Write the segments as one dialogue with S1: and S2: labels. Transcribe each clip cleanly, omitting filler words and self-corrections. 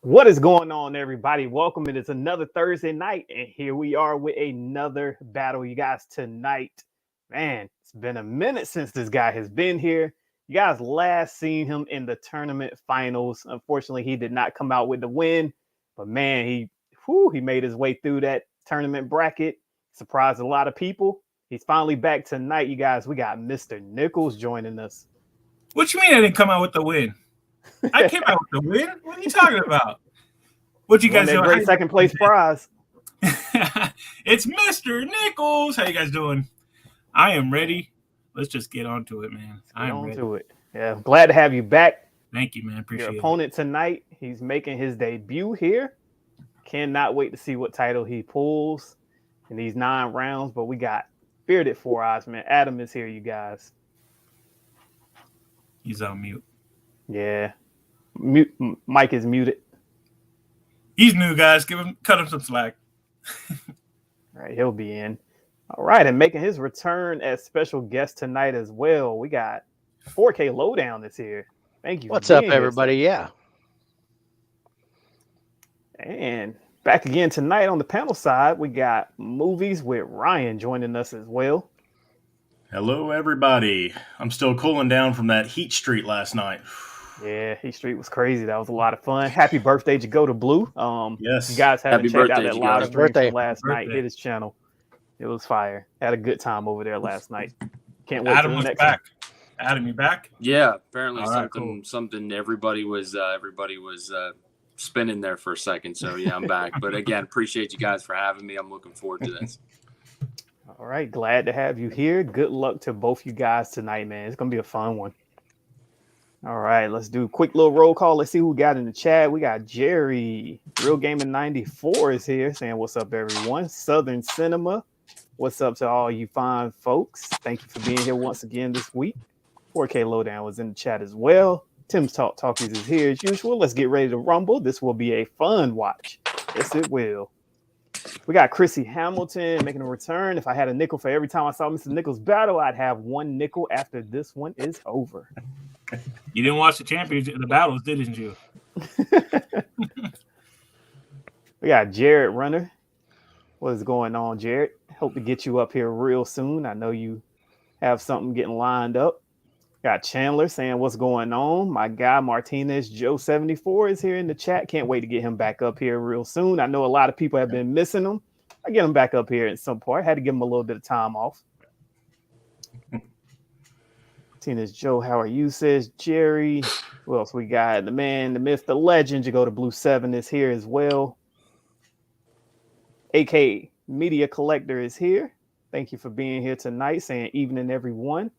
S1: What is going on, everybody? Welcome. It is another Thursday night, and here we are with another battle, you guys, tonight. Man, it's been a minute since this guy has been here. You guys last seen him in the tournament finals. Unfortunately, he did not come out with the win, but man, he made his way through that tournament bracket. Surprised a lot of people. He's finally back tonight, you guys. We got Mr. Nickelss joining us.
S2: What you mean I didn't come out with the win? I came out with the win. What are you talking about? What you
S1: Won
S2: guys
S1: that
S2: doing?
S1: great second place prize.
S2: It's Mr. Nickelss. How you guys doing? I am ready. Let's just get on to it, man.
S1: Get on to it. Yeah, glad to have you back.
S2: Thank you, man.
S1: Your
S2: Appreciate
S1: opponent tonight, he's making his debut here. Cannot wait to see what title he pulls in these 9 rounds. But we got Bearded 4EYESMAN. Adam is here, you guys.
S2: He's on mute.
S1: Yeah. Mike is muted.
S2: He's new, guys. Cut him some slack.
S1: All right, he'll be in. All right, and making his return as special guest tonight as well, we got 4K Lowdown is here. Thank you.
S3: What's up, everybody? Yeah.
S1: And back again tonight on the panel side, we got MoviesWithRyon joining us as well.
S4: Hello, everybody. I'm still cooling down from that heat streak last night.
S1: Yeah, Heat Street was crazy. That was a lot of fun. Happy birthday, Jago to Blue.
S4: Yes.
S1: You guys haven't checked out that live stream from last
S2: Birthday.
S1: night. Hit his channel. It was fire. Had a good time over there last night. Can't wait
S2: Adam
S1: for the
S2: was
S1: next
S2: back.
S1: one.
S2: Adam, you back?
S5: Yeah, apparently
S2: All right,
S5: something everybody was spinning there for a second. So yeah, I'm back. But again, appreciate you guys for having me. I'm looking forward to this.
S1: All right, glad to have you here. Good luck to both you guys tonight, man. It's gonna be a fun one. All right, let's do a quick little roll call. Let's see who we got in the chat. We got Jerry, Real Gaming 94 is here saying, "What's up, everyone?" Southern Cinema, what's up to all you fine folks? Thank you for being here once again this week. 4K Lowdown was in the chat as well. Tim's Talkies is here as usual. Let's get ready to rumble. This will be a fun watch. Yes, it will. We got Chrissy Hamilton making a return. If I had a nickel for every time I saw Mr. Nickelss battle, I'd have 1 nickel after this one is over.
S2: You didn't watch the battles, didn't you?
S1: We got Jared Runner. What is going on, Jared? Hope to get you up here real soon. I know you have something getting lined up. Got Chandler saying, "What's going on?" My guy Martinez Joe 74 is here in the chat. Can't wait to get him back up here real soon. I know a lot of people have been missing him. I get him back up here at some point. I had to give him a little bit of time off. Martinez Joe, how are you? Says Jerry. Who else we got? The man, the myth, the legend. You go to Blue 7 is here as well. AK Media Collector is here. Thank you for being here tonight. Saying evening, everyone.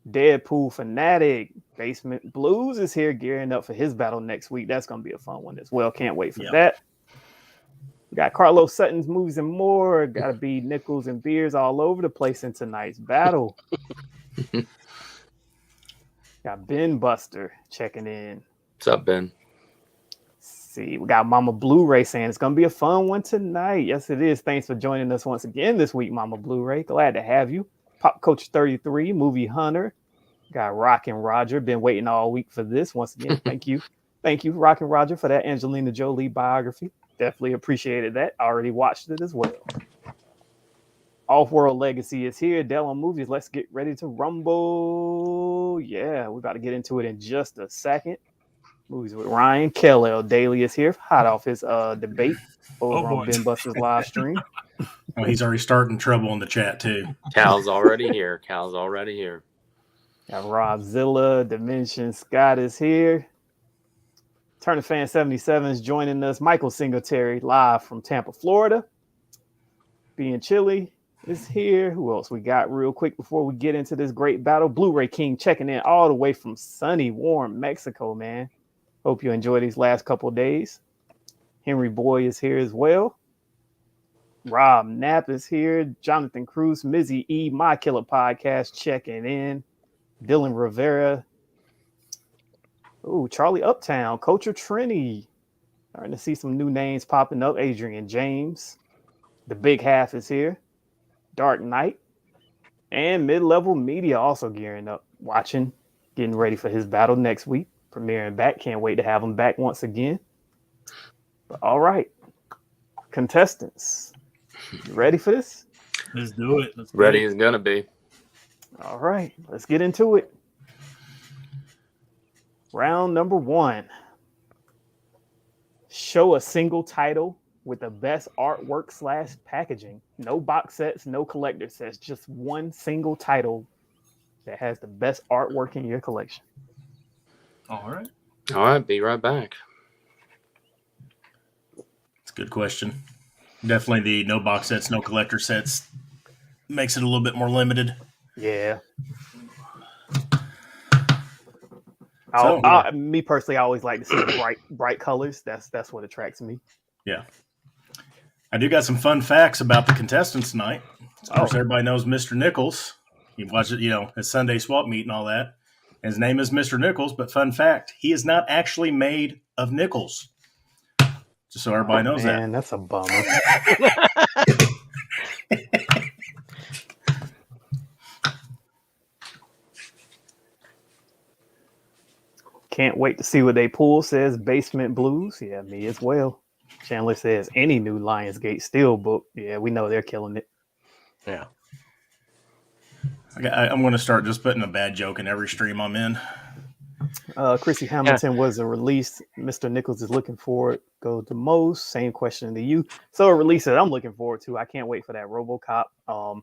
S1: Deadpool Fanatic, Basement Blues is here gearing up for his battle next week. That's going to be a fun one as well. Can't wait for that. We got Carlos Sutton's Movies and More. Got to be Nickels and Beers all over the place in tonight's battle. Got Ben Buster checking in.
S5: What's up, Ben?
S1: See, we got Mama Blu-ray saying it's going to be a fun one tonight. Yes, it is. Thanks for joining us once again this week, Mama Blu-ray. Glad to have you. Pop Coach 33, Movie Hunter. Got Rockin' Roger. Been waiting all week for this. Once again, thank you. Thank you, Rockin' Roger, for that Angelina Jolie biography. Definitely appreciated that. Already watched it as well. Off-World Legacy is here. Dell on Movies. Let's get ready to rumble. Yeah, we're about to get into it in just a second. Movies with Ryan. Kel Daly is here. Hot off his debate over on Ben Buster's live stream.
S4: Well, he's already starting trouble in the chat, too.
S5: Cal's already here.
S1: Got Rob Zilla. Dimension Scott is here. Turner Fan 77 is joining us. Michael Singletary live from Tampa, Florida. Being Chilly is here. Who else we got real quick before we get into this great battle? Blu-ray King checking in all the way from sunny, warm Mexico, man. Hope you enjoy these last couple of days. Henry Boy is here as well. Rob Knapp is here. Jonathan Cruz, Mizzy E, My Killer Podcast checking in. Dylan Rivera. Ooh, Charlie Uptown, Coach Trini. Starting to see some new names popping up. Adrian James. The Big Half is here. Dark Knight. And Mid-Level Media also gearing up, watching, getting ready for his battle next week. Premiering back. Can't wait to have him back once again. All right, contestants, you ready for this?
S2: Let's do it.
S5: Ready is gonna be.
S1: All right, let's get into it. Round number 1. Show a single title with the best artwork / packaging. No box sets, no collector sets, just one single title that has the best artwork in your collection.
S2: All right.
S5: All right, be right back.
S4: It's a good question. Definitely the no box sets, no collector sets makes it a little bit more limited.
S1: Yeah.
S4: So,
S1: Me personally, I always like to see bright colors. That's what attracts me.
S4: Yeah. I do got some fun facts about the contestants tonight. Of course, everybody knows Mr. Nickelss. You watch it, his Sunday swap meet and all that. His name is Mr. Nickelss, but fun fact, he is not actually made of nickels. Just so everybody knows that.
S1: Man, that's a bummer. Can't wait to see what they pull, says Basement Blues. Yeah, me as well. Chandler says any new Lionsgate Steelbook. Yeah, we know they're killing it.
S3: Yeah.
S4: I'm going to start just putting a bad joke in every stream I'm in.
S1: Chrissy Hamilton was a release. Mr. Nickelss is looking forward. Go to most. Same question to you. So a release that I'm looking forward to. I can't wait for that RoboCop.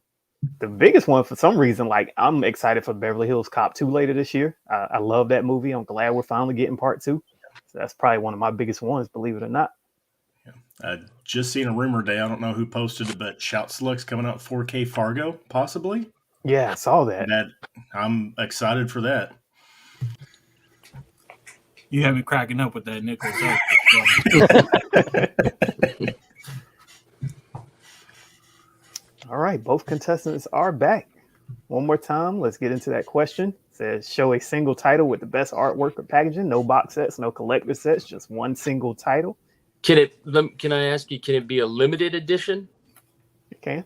S1: The biggest one for some reason, like I'm excited for Beverly Hills Cop 2 later this year. I love that movie. I'm glad we're finally getting part 2. So that's probably one of my biggest ones, believe it or not.
S4: I just seen a rumor today. I don't know who posted it, but Shout Select's coming out 4K Fargo, possibly.
S1: Yeah, I saw that.
S4: I'm excited for that.
S2: You have me cracking up with that, Nickelss.
S1: All right, both contestants are back. One more time, let's get into that question. It says, show a single title with the best artwork or packaging. No box sets, no collector sets, just one single title.
S5: Can I ask you, can it be a limited edition?
S1: You can.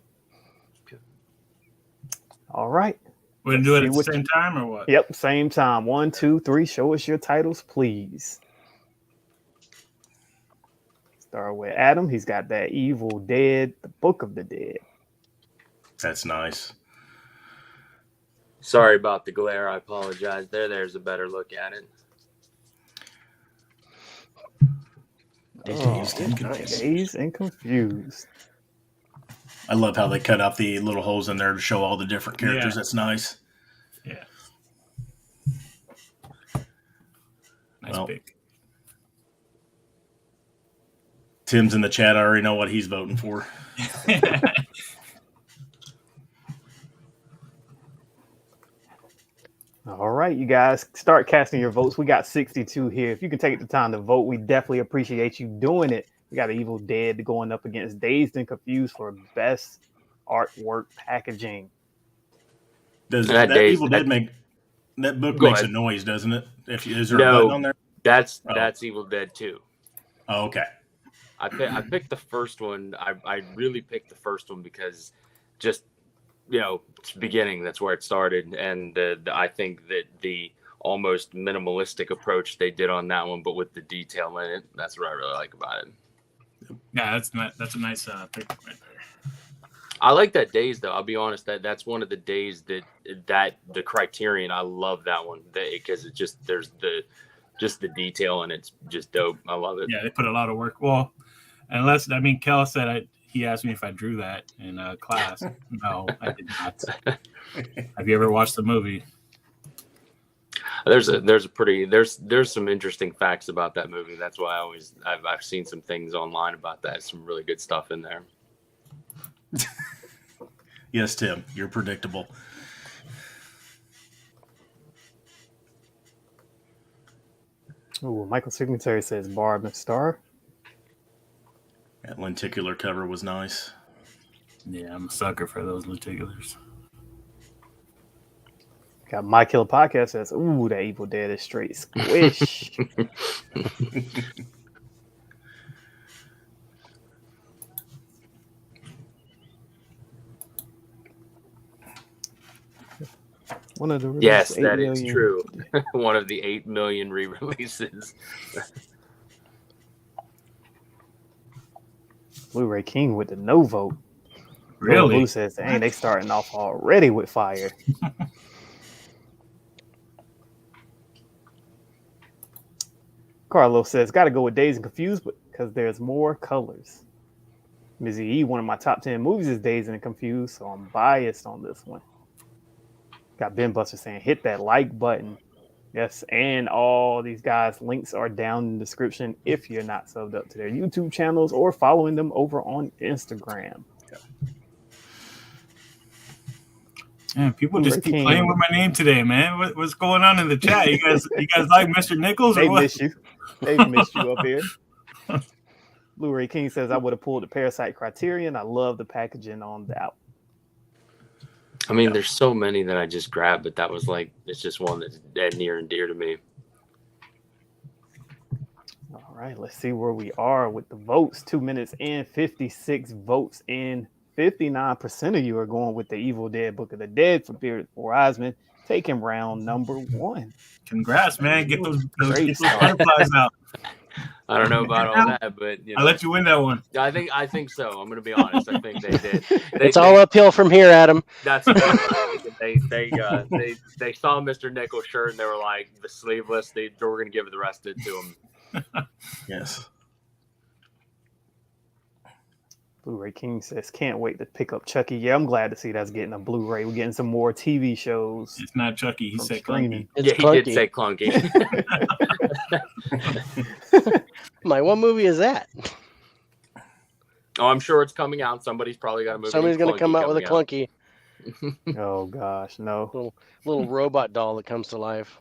S1: All right.
S2: We're going to do it at the same time or what?
S1: Yep, same time. 1, 2, 3. Show us your titles, please. Start with Adam. He's got that Evil Dead, the Book of the Dead.
S4: That's nice.
S5: Sorry about the glare. I apologize. There's a better look at it.
S3: Dazed and Confused.
S1: Dazed and Confused.
S4: I love how they cut out the little holes in there to show all the different characters. Yeah. That's nice.
S2: Yeah. Nice pick.
S4: Tim's in the chat. I already know what he's voting for.
S1: All right, you guys, start casting your votes. We got 62 here. If you can take the time to vote, we definitely appreciate you doing it. We got Evil Dead going up against Dazed and Confused for best artwork packaging.
S4: Does that Evil Dead make that book makes a noise, doesn't it? Is there a button on there?
S5: That's Evil Dead 2.
S4: Oh, okay.
S5: I picked the first one. I really picked the first one because just it's beginning. That's where it started, and I think that the almost minimalistic approach they did on that one, but with the detail in it, that's what I really like about it.
S2: Yeah, that's a nice pick right there.
S5: I like that Days though. I'll be honest, that's one of the days that the Criterion. I love that one because it just there's the detail and it's just dope. I love it.
S2: Yeah, they put a lot of work. Well, Kel said he asked me if I drew that in class. No, I did not. Have you ever watched the movie?
S5: There's some interesting facts about that movie. That's why I've seen some things online about that. Some really good stuff in there.
S4: Yes, Tim, you're predictable.
S1: Oh, Michael Singletary says Barb and Star.
S4: That lenticular cover was nice.
S2: Yeah, I'm a sucker for those lenticulars.
S1: Got My Killer Podcast says, ooh, that Evil Dead is straight squish. One of the
S5: yes, that is true. One of the 8 million re-releases.
S1: Blu-ray King with the no vote.
S2: Really?
S1: Blue says, dang, they starting off already with fire. Carlos says, got to go with Dazed and Confused because there's more colors. Mizzy E, one of my top 10 movies is Dazed and Confused, so I'm biased on this one. Got Ben Buster saying, hit that like button. Yes, and all these guys' links are down in the description if you're not subbed up to their YouTube channels or following them over on Instagram.
S2: Man, people just keep playing with my name today, man. What's going on in the chat? You guys like Mr. Nickelss?
S1: They miss you. They missed you up here. Blu-ray King says, I would have pulled the Parasite Criterion. I love the packaging on that.
S5: I mean, there's so many that I just grabbed, but that was like, it's just one that's dead near and dear to me.
S1: All right, let's see where we are with the votes. 2 minutes in, 56 votes in. 59% of you are going with the Evil Dead Book of the Dead for Bearded4EYESMAN, taking round number 1.
S2: Congrats, man. Get those butterflies out.
S5: I don't know about all that, but
S2: I'll let you win that one.
S5: I think so. I'm going to be honest. I think they did.
S3: It's all uphill from here, Adam.
S5: That's they saw Mr. Nickelss' shirt and they were like the sleeveless. They were going to give the rest of it to him.
S4: Yes.
S1: Blu-ray King says, can't wait to pick up Chucky. Yeah, I'm glad to see that's getting a Blu-ray. We're getting some more TV shows.
S2: It's not Chucky. He said
S1: streaming.
S2: clunky.
S5: Yeah, he did say clunky.
S3: I'm like, what movie is that?
S5: Oh, I'm sure it's coming out. Somebody's probably got a movie.
S3: Somebody's going to come out with a clunky.
S1: Oh, gosh, no.
S3: Little robot doll that comes to life.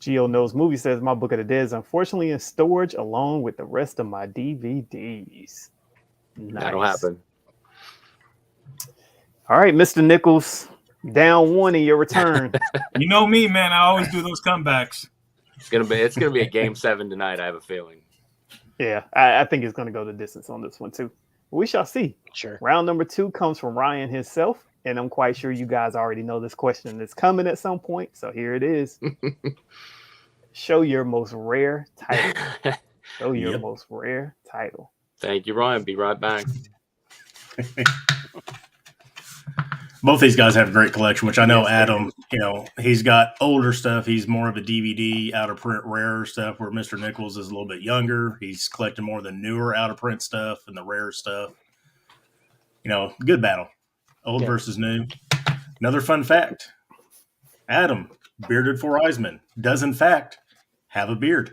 S1: Geo Knows Movie says, my Book of the Dead is unfortunately in storage along with the rest of my DVDs. Nice.
S5: That'll happen.
S1: All right, Mr. Nickelss, down 1 in your return.
S2: You know me, man. I always do those comebacks.
S5: It's gonna be a game 7 tonight. I have a feeling.
S1: Yeah, I think it's gonna go the distance on this one too. We shall see.
S3: Sure.
S1: Round number 2 comes from Ryan himself, and I'm quite sure you guys already know this question is coming at some point. So here it is. Show your most rare title. Show your most rare title.
S5: Thank you, Ryan. Be right back.
S4: Both these guys have a great collection, which I know Adam, he's got older stuff. He's more of a DVD, out of print, rarer stuff, where Mr. Nickelss is a little bit younger. He's collecting more of the newer out of print stuff and the rare stuff. Good battle. Old versus new. Another fun fact. Adam, Bearded4EYESMAN, does in fact have a beard.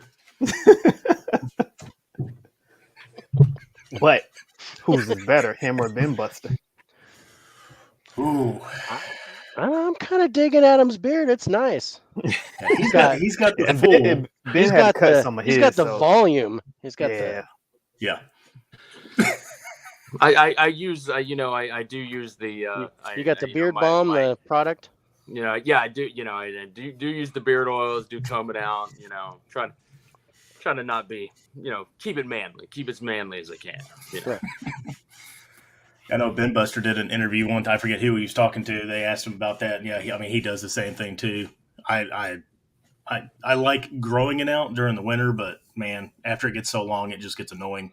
S1: But who's better, him or Ben Buster?
S4: Ooh.
S3: I'm kind of digging Adam's beard. It's nice.
S4: Yeah, he's got the full.
S1: Ben had cut some of his.
S3: He's got the volume. He's got the.
S4: Yeah.
S5: I use I do use the
S3: you got the beard balm, the product.
S5: I do. I do use the beard oils. Do comb it out. Trying to not be. Keep it manly. Keep it as manly as I can.
S3: Right.
S4: I know Ben Buster did an interview one time. I forget who he was talking to. They asked him about that. Yeah, he does the same thing too. I like growing it out during the winter, but man, after it gets so long, it just gets annoying.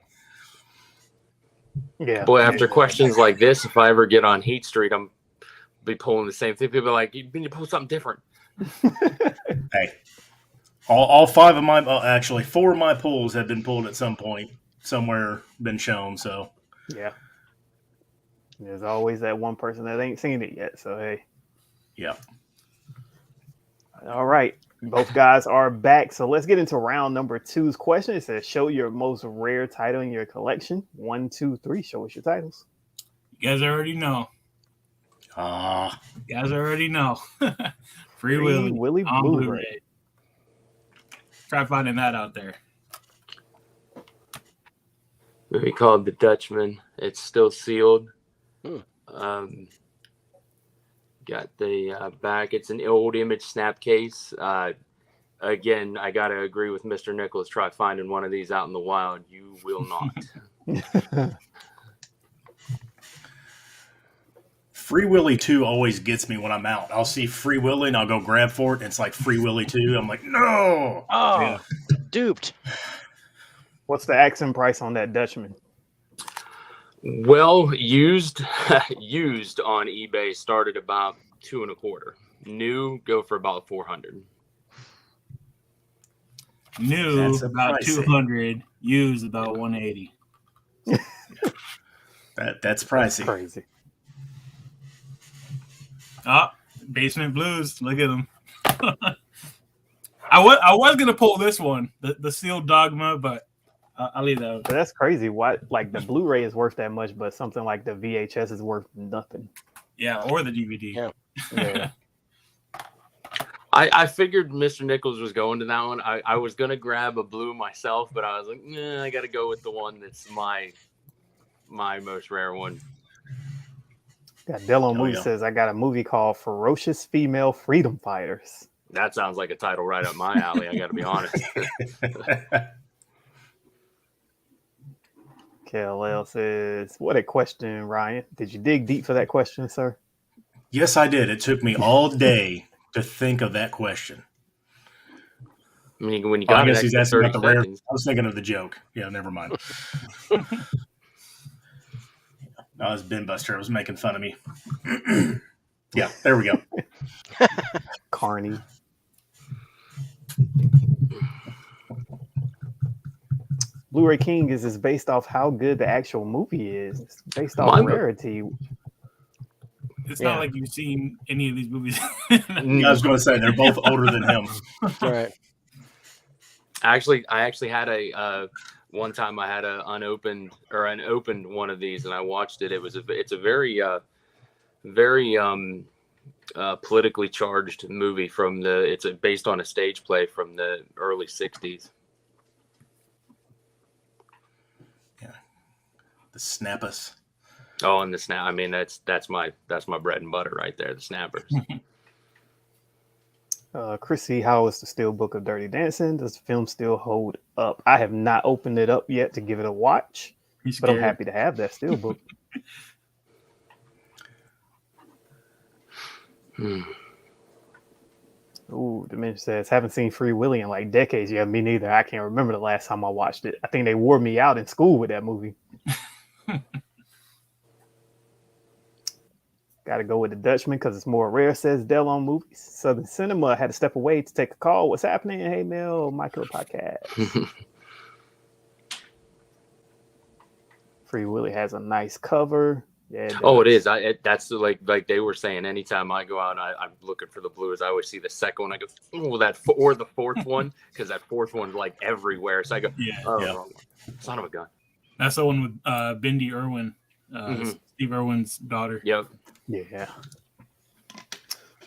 S1: Yeah.
S5: Boy, after questions like this, if I ever get on Heat Street, I'm be pulling the same thing. People are like, you need to pull something different.
S4: Hey, all 5 of my, actually 4 of my pulls have been pulled at some point, somewhere been shown. So
S1: yeah, there's always that one person that ain't seen it yet. So hey,
S4: yeah.
S1: All right, both guys are back. So let's get into round number 2's question. It says, show your most rare title in your collection. 1, 2, 3. Show us your titles.
S2: You guys already know. You guys already know. Free Willy on Blu-ray. Try finding that out there.
S5: Movie called The Dutchman. It's still sealed. Got the back. It's an old image snap case. Again, I got to agree with Mr. Nickelss. Try finding one of these out in the wild. You will not.
S4: Free Willy 2 always gets me when I'm out. I'll see Free Willy and I'll go grab for it. And it's like Free Willy 2. I'm like, no.
S3: Oh, yeah. Duped.
S1: What's the accent price on that Dutchman?
S5: Well, used used on eBay started about $225. New go for about $400.
S2: New
S4: That's
S2: about
S4: pricey.
S2: 200, used about 180.
S4: That's
S1: That's
S4: pricey.
S1: crazy.
S2: Basement Blues. Look at them. I was gonna pull this one, the Sealed Dogma, but I'll leave that.
S1: But that's crazy. Why, like the Blu-ray is worth that much, but something like the VHS is worth nothing.
S2: Yeah, or the DVD.
S3: Yeah.
S1: Yeah.
S5: I figured Mr. Nickells was going to that one. I was gonna grab a blue myself, but I was like, nah, I gotta go with the one that's my most rare one.
S1: Yeah, Delon Movie
S4: yeah.
S1: says I got a movie called Ferocious Female Freedom Fighters.
S5: That sounds like a title right up my alley. I gotta be honest.
S1: KLL says, what a question, Ryan. Did you dig deep for that question, sir?
S4: Yes, I did. It took me all day to think of that question.
S5: I mean, when you
S4: I
S5: got
S4: guess he's asking
S5: 30
S4: about the rare.
S5: seconds.
S4: I was thinking of the joke. Yeah, never mind. No, it was Ben Buster. It was making fun of me. Yeah, there we go.
S1: Carney. Blu-ray King is based off how good the actual movie is. It's based off rarity.
S2: It's not like you've seen any of these movies.
S4: I was going to say they're both older than him.
S3: All right.
S5: I actually had a one time I had an opened one of these and I watched it. It's a very politically charged movie it's based on a stage play from the early 60s.
S4: Yeah. The Snappers.
S5: Oh, and the snap. I mean, that's my bread and butter right there. The snappers.
S1: Chrissy, how is the Steelbook of Dirty Dancing? Does the film still hold up? I have not opened it up yet to give it a watch, but I'm happy to have that Steelbook. Ooh, Dimension says, haven't seen Free Willy in like decades. Yeah, me neither. I can't remember the last time I watched it. I think they wore me out in school with that movie. Got to go with the Dutchman because it's more rare, says Dell on Movies. Southern Cinema had to step away to take a call. What's happening? Hey, Mel, Michael Podcast. Free Willy has a nice cover. Yeah,
S5: it is. That's like they were saying. Anytime I go out, I'm looking for the blues. I always see the second one. I go, or the fourth one, because that fourth one's like everywhere. So I go, wrong one. Son of a gun.
S2: That's the one with Bindi Irwin, Steve Irwin's daughter.
S5: Yep.
S1: Yeah.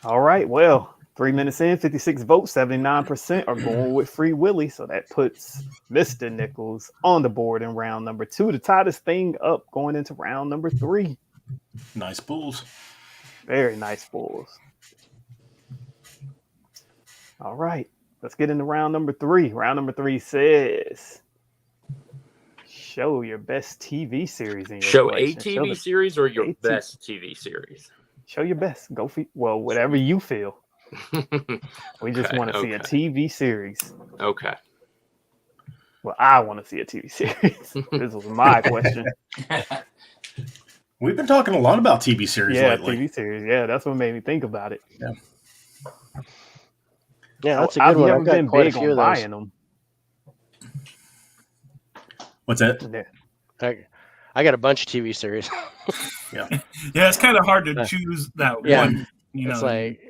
S1: All right. Well, 3 minutes in, 56 votes, 79% are going with Free Willy. So that puts Mr. Nickells on the board in round number 2 to tie this thing up going into round number 3.
S4: Nice bulls.
S1: Very nice bulls. All right. Let's get into round number 3. Round number 3 says, show your best TV series in your
S5: Show
S1: collection.
S5: a TV series or your best TV series?
S1: Show your best. Go for whatever you feel. We just want to see a TV series.
S5: Okay.
S1: Well, I want to see a TV series. This was my question.
S4: We've been talking a lot about TV series lately.
S1: TV series. Yeah, that's what made me think about it.
S3: Yeah, that's a good one. I've got quite a few of those.
S1: Buying them.
S4: What's that?
S1: Yeah.
S3: I got a bunch of TV series.
S4: Yeah,
S2: it's kind of hard to choose that one.
S3: It's like,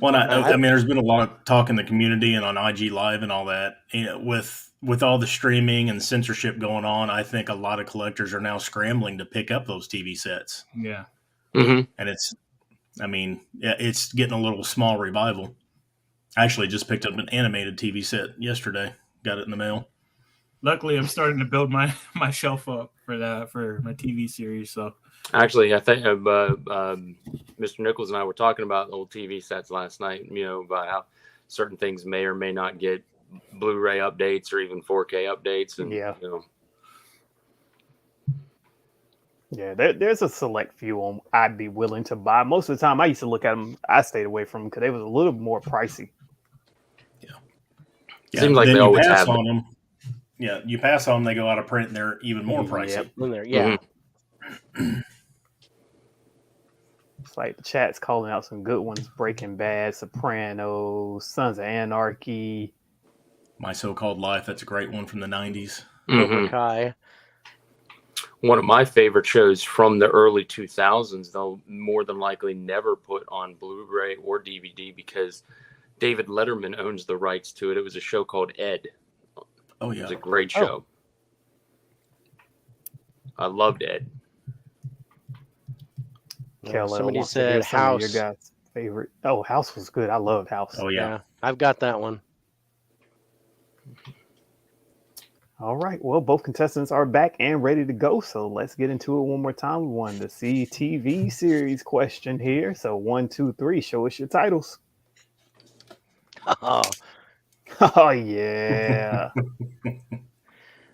S4: Well, I mean, there's been a lot of talk in the community and on IG Live and all that. You know, with all the streaming and censorship going on, I think a lot of collectors are now scrambling to pick up those TV sets.
S2: Yeah,
S5: mm-hmm.
S4: And it's getting a little small revival. I actually just picked up an animated TV set yesterday. Got it in the mail.
S2: Luckily, I'm starting to build my shelf up for my TV series. So
S5: actually, I think Mr. Nickells and I were talking about old TV sets last night. You know, about how certain things may or may not get Blu-ray updates or even 4K updates. And
S1: there's a select few I'd be willing to buy. Most of the time, I used to look at them. I stayed away from them because they was a little more pricey.
S4: Yeah,
S5: Seems like
S4: then
S5: they
S4: you
S5: always
S4: pass
S5: have
S4: on them. Yeah, you pass on them, they go out of print, and they're even more pricey.
S1: Yep.
S3: In there, yeah.
S1: It's like the chat's calling out some good ones: Breaking Bad, Sopranos, Sons of Anarchy.
S4: My So-Called Life, that's a great one from the 90s.
S3: Cobra Kai.
S5: One of my favorite shows from the early 2000s, they'll more than likely never put on Blu-ray or DVD because David Letterman owns the rights to it. It was a show called Ed.
S4: Oh,
S5: It
S4: yeah.
S5: was a great show. I loved Ed.
S1: Keller
S3: Somebody
S1: wants to hear
S3: said
S1: some of your
S3: House.
S1: guys' favorite. Oh, House was good. I loved House.
S4: Oh, yeah.
S3: I've got that one.
S1: All right. Well, both contestants are back and ready to go. So let's get into it one more time. We won the CTV series question here. So 1, 2, 3. Show us your titles.
S3: Oh,
S1: Oh yeah.
S3: I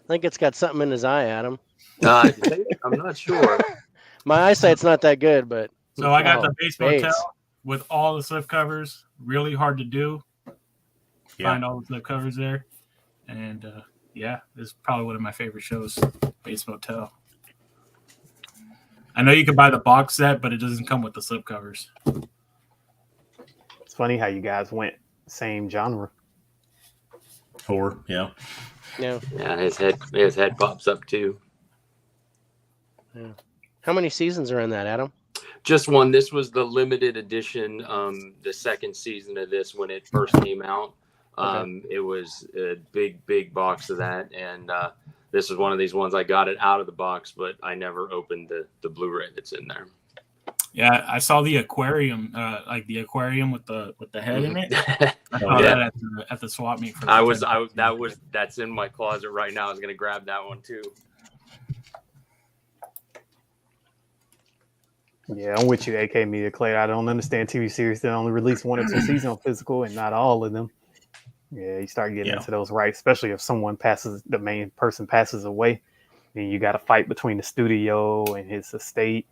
S3: think it's got something in his eye, Adam.
S5: I'm not sure.
S3: My eyesight's not that good, but
S2: So I got
S3: Oh,
S2: the base
S3: Bates.
S2: motel with all the slip covers. Really hard to do.
S4: Yeah.
S2: Find all the slip covers there. And yeah, this is probably one of my favorite shows, Base Motel. I know you can buy the box set, but it doesn't come with the slip covers.
S1: It's funny how you guys went same genre.
S4: Horror, yeah.
S3: yeah.
S5: Yeah, his head pops up too.
S3: How many seasons are in that, Adam?
S5: Just one. This was the limited edition, the second season of this when it first came out. It was a big box of that, and this is one of these ones I got it out of the box, but I never opened the Blu-ray that's in there.
S2: Yeah, I saw the aquarium, like the aquarium with the head in it. I saw
S5: Yeah.
S2: that at the swap meet. For the
S5: That's in my closet right now. I was gonna grab that one too.
S1: Yeah, I'm with you, AK Media Clay. I don't understand TV series that only release 1 or 2 seasons on physical and not all of them. Yeah, you start getting into those rights, especially if the main person passes away, and you got to fight between the studio and his estate.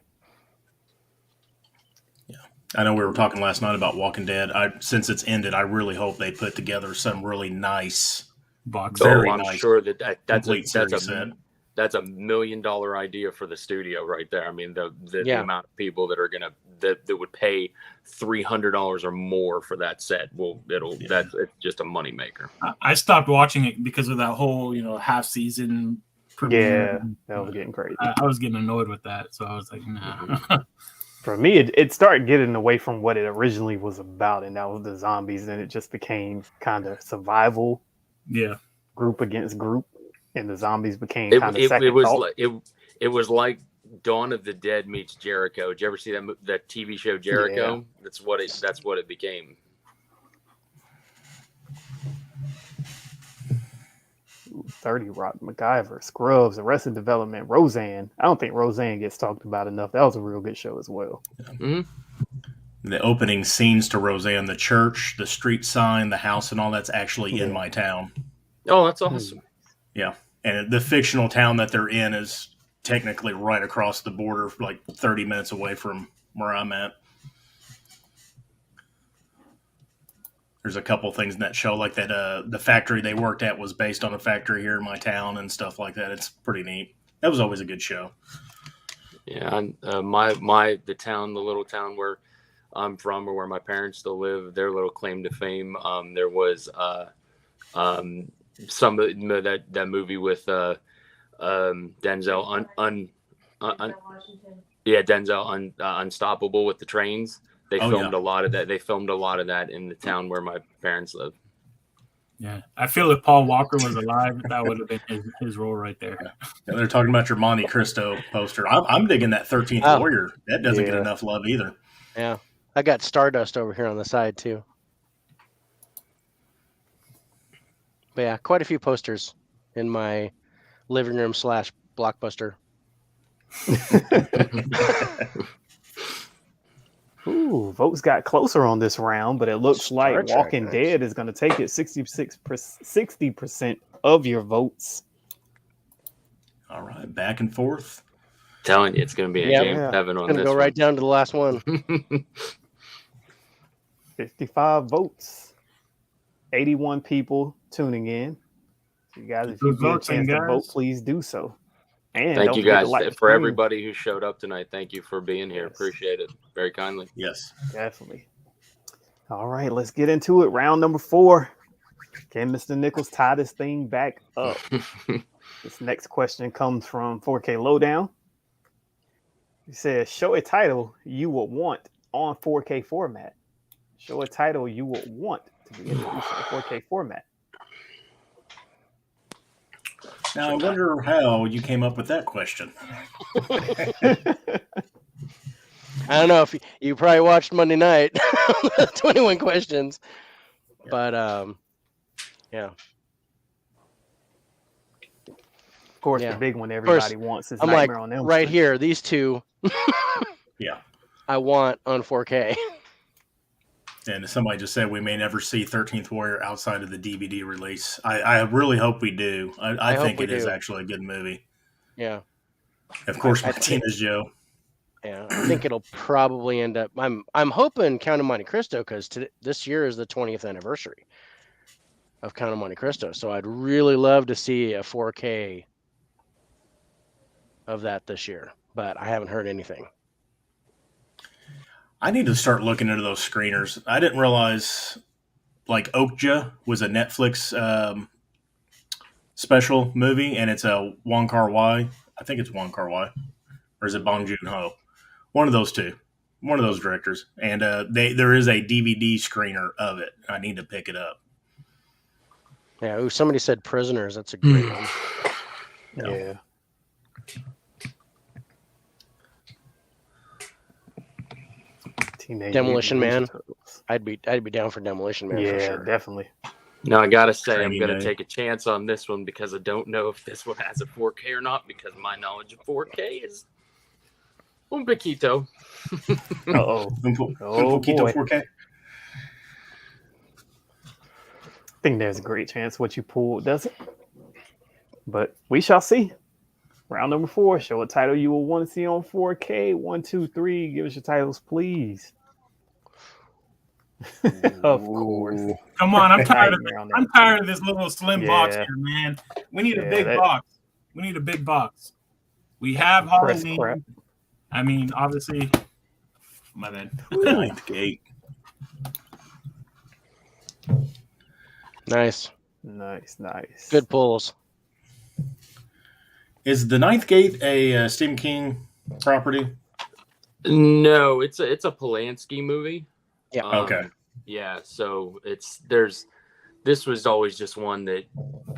S4: Yeah. I know we were talking last night about Walking Dead. Since it's ended, I really hope they put together some really nice
S2: box.
S5: I'm
S4: nice
S5: sure that's a $1 million idea for the studio right there. I mean, the amount of people that are that would pay $300 or more for that set. It's just a moneymaker.
S2: I stopped watching it because of that whole half season premiere.
S1: Yeah, that was getting crazy.
S2: I was getting annoyed with that, so I was like, nah.
S1: For me, it started getting away from what it originally was about, and that was the zombies, and it just became kind of survival.
S2: Yeah,
S1: group against group, and the zombies became kind of second thought.
S5: It was like Dawn of the Dead meets Jericho. Did you ever see that TV show Jericho? Yeah. That's what it became.
S1: 30 Rock, MacGyver, Scrubs, Arrested Development, Roseanne. I don't think Roseanne gets talked about enough. That was a real good show as well.
S4: Mm-hmm. The opening scenes to Roseanne, the church, the street sign, the house, and all that's actually in my town.
S5: Oh, that's awesome.
S4: Yeah. And the fictional town that they're in is technically right across the border, like 30 minutes away from where I'm at. There's a couple things in that show, like that the factory they worked at was based on a factory here in my town and stuff like that. It's pretty neat. That was always a good show.
S5: Yeah, the little town where I'm from, or where my parents still live, their little claim to fame. There was some of that movie with Denzel Denzel Unstoppable with the trains. They filmed a lot of that. They filmed a lot of that in the town where my parents live.
S2: Yeah, I feel if Paul Walker was alive, that would have been his role right there.
S4: Yeah, they're talking about your Monte Cristo poster. I'm digging that 13th Warrior. That doesn't get enough love either.
S3: Yeah, I got Stardust over here on the side too. But yeah, quite a few posters in my living room / Blockbuster.
S1: Ooh, votes got closer on this round, but it looks like Walking Dead is going to take it 60% of your votes.
S4: All right, back and forth.
S5: Telling you, it's going to be a game of heaven on this.
S3: Going to go right down to the last one.
S1: 55 votes. 81 people tuning in. So you guys,
S2: Get
S1: if you
S2: those
S1: get a
S2: votes in,
S1: chance to vote,
S2: guys.
S1: please do so. And
S5: Thank
S1: don't
S5: you
S1: forget to
S5: guys
S1: like the
S5: for
S1: stream.
S5: everybody who showed up tonight. Thank you for being here.
S1: Yes.
S5: Appreciate it very kindly.
S4: Yes.
S1: Definitely. All right, let's get into it. Round number 4. Can Mr. Nickelss tie this thing back up? This next question comes from 4K Lowdown. He says, show a title you would want on 4K format. Show a title you would want to be introduced on 4K format.
S4: Now, I wonder how you came up with that question.
S3: I don't know if you probably watched Monday night, 21 questions, but yeah.
S1: Of course,
S3: Yeah.
S1: the big one everybody wants is
S3: I'm
S1: Nightmare
S3: like,
S1: on Elm
S3: right
S1: Street.
S3: here, these two.
S4: Yeah.
S3: I want on 4K.
S4: And somebody just said we may never see 13th Warrior outside of the DVD release. I really hope we do. I
S3: hope
S4: think
S3: we
S4: it is
S3: do.
S4: actually a good movie.
S3: Yeah.
S4: Of course,
S3: I think-
S4: Martinez Joe.
S3: Yeah, I think it'll probably end up. I'm hoping Count of Monte Cristo, because this year is the 20th anniversary of Count of Monte Cristo. So I'd really love to see a 4K of that this year, but I haven't heard anything.
S4: I need to start looking into those screeners. I didn't realize like Okja was a Netflix special movie, and it's a Wong Kar-wai. I think it's Wong Kar-wai, or is it Bong Joon-ho? One of those two, one of those directors. And there is a DVD screener of it. I need to pick it up.
S3: Yeah. Ooh, somebody said Prisoners. That's a great one.
S1: Yeah. Teenage
S3: Demolition
S1: Mutant
S3: Man.
S1: Ninja Turtles.
S3: I'd be down for Demolition Man for
S1: Yeah,
S3: sure.
S1: definitely.
S5: Now, I got to say, I'm
S4: Training
S5: going to
S4: Day.
S5: take a chance on this one because I don't know if this one has a 4K or not, because my knowledge of 4K is un poquito.
S1: Uh-oh.
S4: Un
S1: Oh,
S4: poquito
S1: boy.
S4: 4K.
S1: I think there's a great chance what you pulled doesn't. But we shall see. Round number 4. Show a title you will want to see on 4K. 1, 2, 3. Give us your titles, please. Of course.
S2: Come on, I'm tired of
S1: Nightmare on
S2: I'm
S1: Elm
S2: tired of this little slim box
S1: Yeah.
S2: here, man. We need a
S1: Yeah,
S2: big
S1: that-
S2: box. We need a big box. We have
S1: Press
S2: Halloween.
S1: crap.
S2: I mean, obviously, my bad.
S4: Ninth Gate.
S3: Nice.
S1: Nice.
S3: Good pulls.
S4: Is the Ninth Gate a Stephen King property?
S5: No, it's a Polanski movie.
S3: Yeah.
S4: Okay.
S5: Yeah, so this was always just one that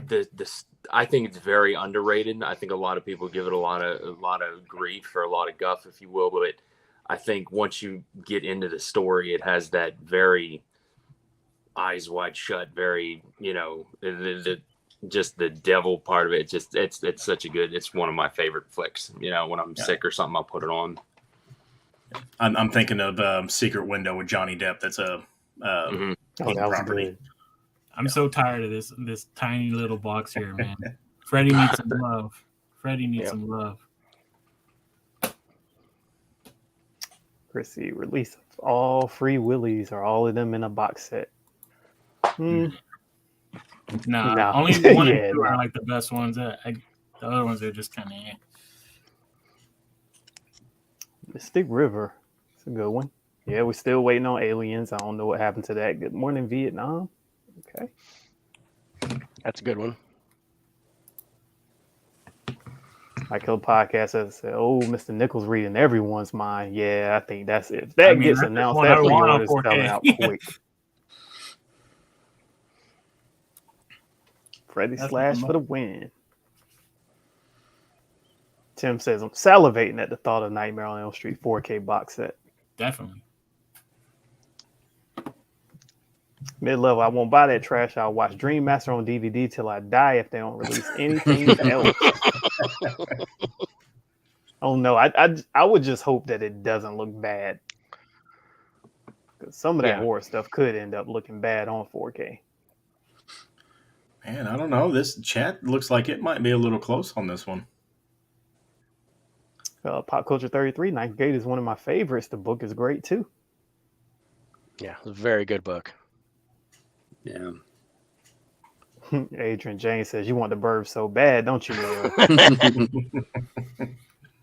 S5: this I think it's very underrated. I think a lot of people give it a lot of grief or a lot of guff, if you will. But I think once you get into the story, it has that very eyes wide shut, very just the devil part of it. Just it's such a good. It's one of my favorite flicks. When I'm sick or something, I'll put it on.
S4: I'm thinking of Secret Window with Johnny Depp. That's a
S5: Mhm.
S1: Oh,
S4: King
S1: that was
S4: property.
S1: good.
S2: I'm so tired of this tiny little box here, man. Freddie needs some love. Freddie needs
S3: Yep.
S2: some love.
S1: Chrissy, release of all Free Willies or all of them in a box set.
S2: Nah,
S1: No.
S2: only one
S1: Yeah,
S2: and two
S1: no.
S2: are like the best ones. The other ones are just kind of.
S1: Mystic River. It's a good one. Yeah, we're still waiting on Aliens. I don't know what happened to that. Good Morning, Vietnam. Okay.
S3: That's a good one.
S1: Michael Podcast has said, "Oh, Mr. Nickelss reading everyone's mind." Yeah, I think that's it. If that gets
S2: that's the
S1: announced,
S2: one
S1: that
S2: I want on
S1: pre-order's
S2: 4K.
S1: coming out quick. Freddy
S2: That's
S1: Slash
S2: the
S1: for the win. Tim says, "I'm salivating at the thought of Nightmare on Elm Street 4K box set."
S2: Definitely.
S1: Mid-level, I won't buy that trash. I'll watch Dream Master on DVD till I die if they don't release anything else. Oh no, I would just hope that it doesn't look bad. Because some of that
S3: Yeah.
S1: horror stuff could end up looking bad on 4K.
S4: Man, I don't know. This chat looks like it might be a little close on this one.
S1: Pop Culture 33, Ninth Gate is one of my favorites. The book is great too.
S3: Yeah, it's a very good book.
S5: Yeah.
S1: Adrian James says, "You want the Burbs so bad, don't you, Mayor?"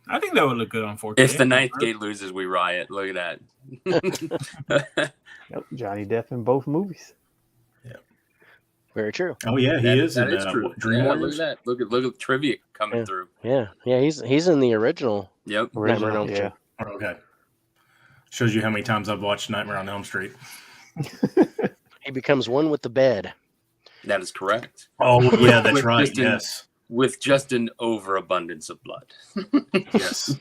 S2: I think that would look good on 4K.
S5: If the ninth gate loses, we riot. Look at that.
S1: Yep, Johnny Depp in both movies.
S3: Very true.
S4: Oh yeah, he is.
S5: That
S4: in,
S5: is true.
S4: Dream
S5: Yeah,
S4: Warriors.
S5: look at that. Look at trivia coming
S3: Yeah.
S5: through.
S3: Yeah, he's in the original.
S5: Yep.
S3: Nightmare on Elm
S1: yeah.
S3: Street.
S4: Okay. Shows you how many times I've watched Nightmare on Elm Street.
S3: He becomes one with the bed.
S5: That is correct.
S4: Oh yeah, that's
S5: With
S4: right.
S5: just an-
S4: Yes.
S5: With just an overabundance of blood.
S4: Yes.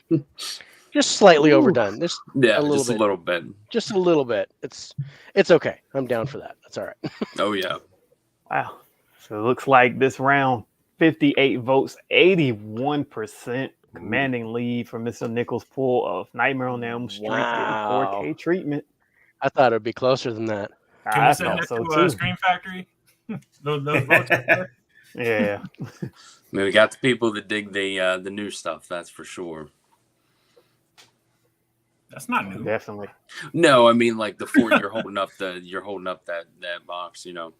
S3: Just slightly overdone. Just
S5: Yeah,
S3: A little
S5: just
S3: bit.
S5: a little bit.
S3: just a little bit. It's okay. I'm down for that. That's all right.
S5: Oh yeah.
S1: Wow. So it looks like this round, 58 votes, 81%, commanding lead for Mr. Nickells' pull of Nightmare on Elm Street
S3: Wow.
S1: getting 4K treatment.
S3: I thought it'd be closer than that.
S2: Can
S1: I
S2: we send
S1: thought
S2: that
S1: so
S2: to
S1: too.
S2: Scream Factory? those votes up there?
S1: Yeah.
S5: I mean, we got the people that dig the new stuff. That's for sure.
S2: That's not new.
S1: Definitely.
S5: No, I mean like the four you're holding up that box. You know.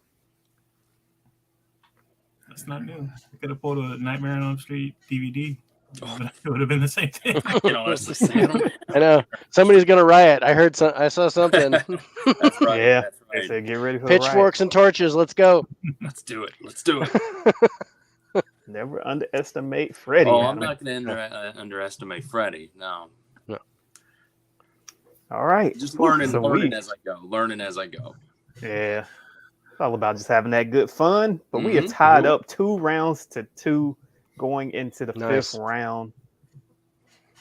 S2: That's not new. I could have pulled a Nightmare on Elm Street DVD. But it would have been the same thing.
S5: I can honestly say I don't.
S3: I know somebody's gonna riot. I saw something.
S5: That's right.
S1: Yeah.
S5: That's
S1: They
S5: right.
S1: said get ready for the riot.
S3: Pitchforks and torches. Let's go.
S5: Let's do it. Let's do it.
S1: Never underestimate Freddie.
S5: Oh, I'm
S1: man.
S5: not going to underestimate Freddie. No,
S1: All right.
S5: just
S1: Whew,
S5: learning
S1: so
S5: as I go. Learning as I go.
S1: Yeah. It's all about just having that good fun. But we are
S5: Mhm.
S1: tied up 2 rounds to 2 going into the
S3: Nice.
S1: 5th round.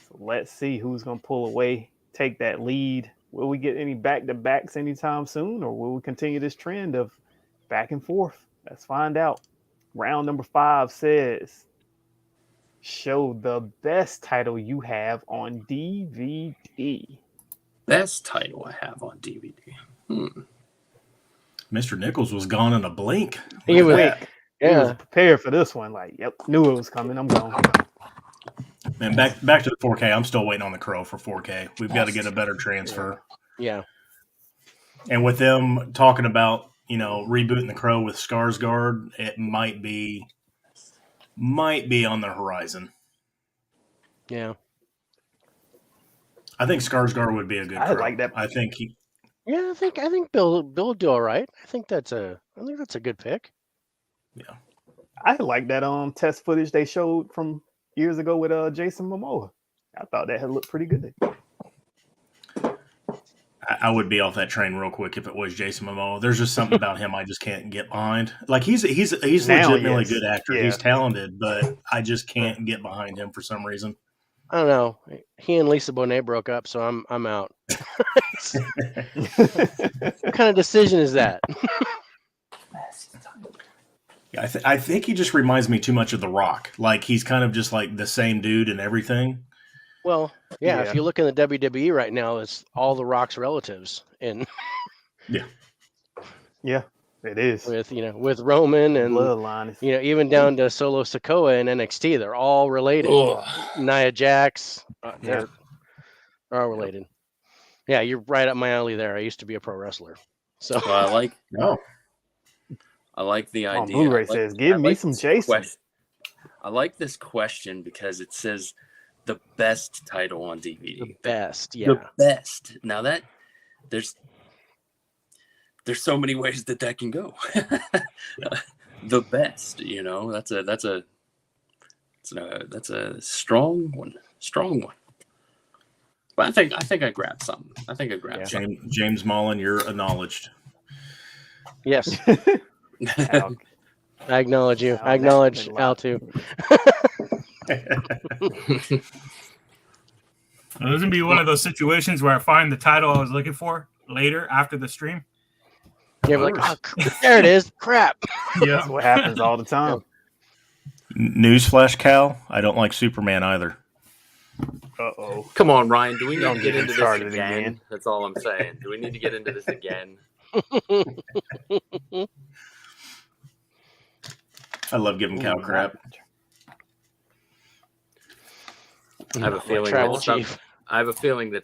S1: So let's see who's going to pull away, take that lead. Will we get any back-to-backs anytime soon, or will we continue this trend of back and forth? Let's find out. Round number 5 says, show the best title you have on DVD.
S5: Best title I have on DVD.
S4: Mr. Nickells was gone in a blink.
S3: He was,
S1: Quick. He was
S3: yeah.
S1: prepared for this one. Like, yep, knew it was coming. I'm going.
S4: Man, back to the 4K. I'm still waiting on the Crow for 4K. We've got to get a better transfer.
S3: Yeah.
S4: And with them talking about, rebooting the Crow with Skarsgård, it might be on the horizon.
S3: Yeah.
S4: I think Skarsgård would be a good
S1: I
S4: Crow.
S1: like that.
S4: I think he.
S3: Yeah, I think Bill will do all right. I think that's a good pick.
S4: Yeah.
S1: I like that test footage they showed from years ago with Jason Momoa. I thought that had looked pretty good.
S4: I would be off that train real quick if it was Jason Momoa. There's just something about him I just can't get behind. Like he's
S1: Now,
S4: legitimately
S1: yes.
S4: a good actor.
S1: Yeah.
S4: He's talented, but I just can't get behind him for some reason.
S3: I don't know. He and Lisa Bonet broke up, so I'm out. What kind of decision is that?
S4: Yeah, I think he just reminds me too much of The Rock. Like he's kind of just like the same dude and everything.
S3: Well, yeah,
S1: Yeah.
S3: if you look in the WWE right now, it's all the Rock's relatives, and
S1: Yeah, it is.
S3: with Roman and
S1: Bloodline is
S3: even down to Solo Sikoa in NXT, they're all related. Nia Jax, they're all related. Yeah, you're right up my alley there. I used to be a pro wrestler, so
S5: Well, I
S4: No.
S5: like the
S1: on
S5: idea.
S1: Blu-ray
S5: I like-
S1: says, give
S5: I
S1: me
S5: like
S1: some
S5: this
S1: Jason.
S5: question. I like this question because it says the best title on DVD.
S3: the best. Yeah,
S5: The best. Now that there's so many ways that can go. The best, that's a strong one. But I think I grabbed something.
S4: James Mullen, you're acknowledged.
S3: yes,
S1: Al,
S3: I acknowledge you.
S1: Al,
S3: I acknowledge
S1: that's been
S3: Al too.
S2: This is gonna be one of those situations where I find the title I was looking for later after the stream.
S3: You're like, oh, there it is. Crap.
S2: Yeah.
S1: That's what happens all the time.
S4: Newsflash, Cal. I don't like Superman either.
S1: Uh-oh.
S5: Come on, Ryan. Do we need
S1: Don't
S5: to
S1: get
S5: get into this
S1: started
S5: again?
S1: again.
S5: That's all I'm saying. Do we need to get into this again?
S4: I love giving Cal crap.
S5: I have a feeling
S3: Tribal
S5: that
S3: chief.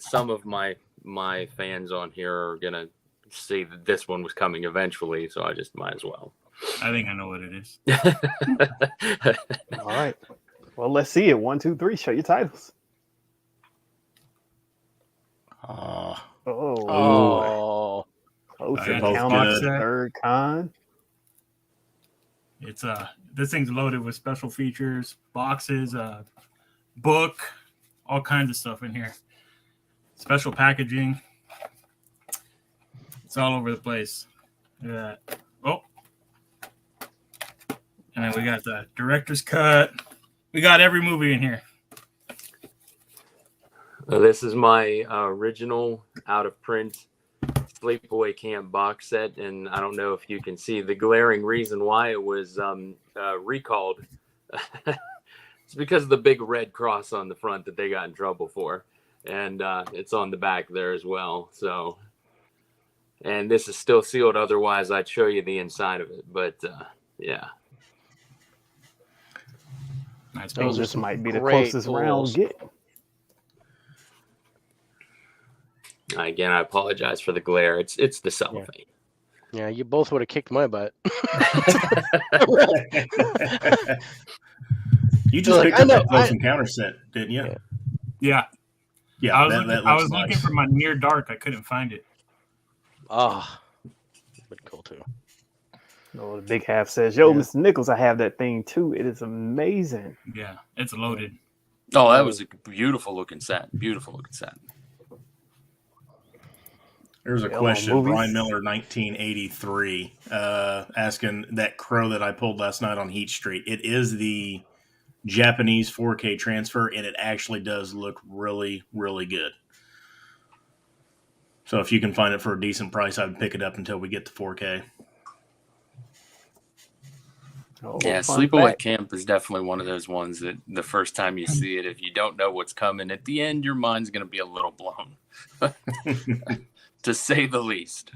S5: some of my fans on here are gonna see that this one was coming eventually, so I just might as well.
S2: I think I know what it is.
S1: All right. Well, let's see it. 1, 2, 3. Show your titles.
S4: Oh,
S3: Oh,
S1: Close
S2: They're
S4: both
S1: encounter,
S4: good.
S1: third con.
S2: It's this thing's loaded with special features, boxes, book, all kinds of stuff in here. Special packaging. It's all over the place. Look at that. Oh. And then we got the director's cut. We got every movie in here.
S5: This is my original out of print Sleepaway Camp box set, and I don't know if you can see the glaring reason why it was recalled. It's because of the big red cross on the front that they got in trouble for, and it's on the back there as well. So, and this is still sealed. Otherwise, I'd show you the inside of it. But yeah,
S2: Nice.
S3: Those are
S1: This
S3: some
S1: might be the
S3: great
S1: closest round
S3: pulls.
S1: we get.
S5: again, I apologize for the glare. It's the cellophane.
S3: Yeah, you both would have kicked my butt.
S4: You just
S3: Like,
S4: picked
S3: I
S4: up
S3: know,
S4: that Close Encounter set, didn't you?
S2: Yeah.
S4: Yeah,
S2: I was
S4: that
S2: looking,
S4: looks
S2: looking
S4: nice.
S2: for my near dark. I couldn't find it.
S3: Ah, but cool too.
S1: Oh, the big half says, "Yo,
S3: Yeah.
S1: Mr. Nickelss, I have that thing too. It is amazing."
S2: Yeah, it's loaded.
S6: Oh, that was a beautiful looking set. Beautiful looking set.
S4: There's a
S1: Yeah,
S4: question,
S1: movies.
S4: Brian Miller, 1983, asking that crow that I pulled last night on Heat Street. It is the Japanese 4K transfer, and it actually does look really, really good. So if you can find it for a decent price, I'd pick it up until we get to 4K.
S1: Oh,
S6: Yeah,
S1: fun
S6: Sleepaway
S1: fact.
S6: Camp is definitely one of those ones that the first time you see it, if you don't know what's coming, at the end, your mind's going to be a little blown, to say the least.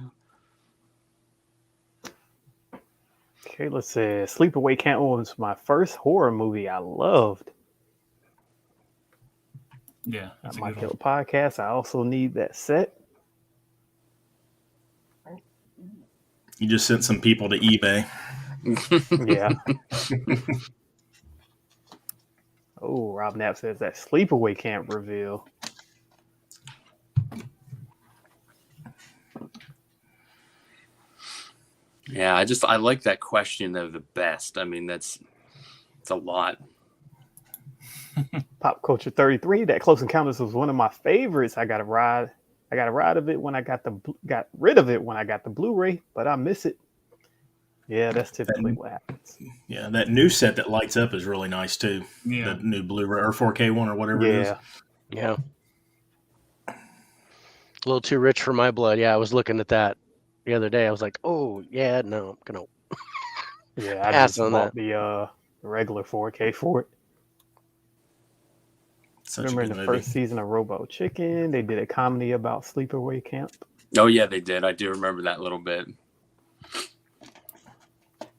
S1: Okay, let's see. Sleepaway Camp was my first horror movie I loved.
S2: Yeah, that's
S1: On
S2: a
S1: my
S2: good
S1: killer
S2: one.
S1: podcast, I also need that set.
S4: You just sent some people to eBay.
S1: Yeah. Oh, Rob Knapp says that Sleepaway Camp reveal.
S6: Yeah, I like that question of the best. I mean, it's a lot.
S1: Pop Culture 33. That Close Encounters was one of my favorites. I got a ride of it when I got rid of it when I got the Blu-ray, but I miss it. Yeah, that's typically what happens.
S4: Yeah, that new set that lights up is really nice too.
S2: Yeah.
S4: The new Blu-ray or 4K one or whatever it is.
S1: Yeah.
S3: Yeah. A little too rich for my blood. Yeah, I was looking at that the other day. I was like, oh, yeah, no, I'm going to.
S1: Yeah, I
S3: Pass
S1: just
S3: on
S1: bought the regular 4K for it.
S4: Such
S1: Remember
S4: a
S1: in
S4: good
S1: the
S4: movie.
S1: first season of Robo Chicken, they did a comedy about Sleepaway Camp.
S6: Oh, yeah, they did. I do remember that little bit.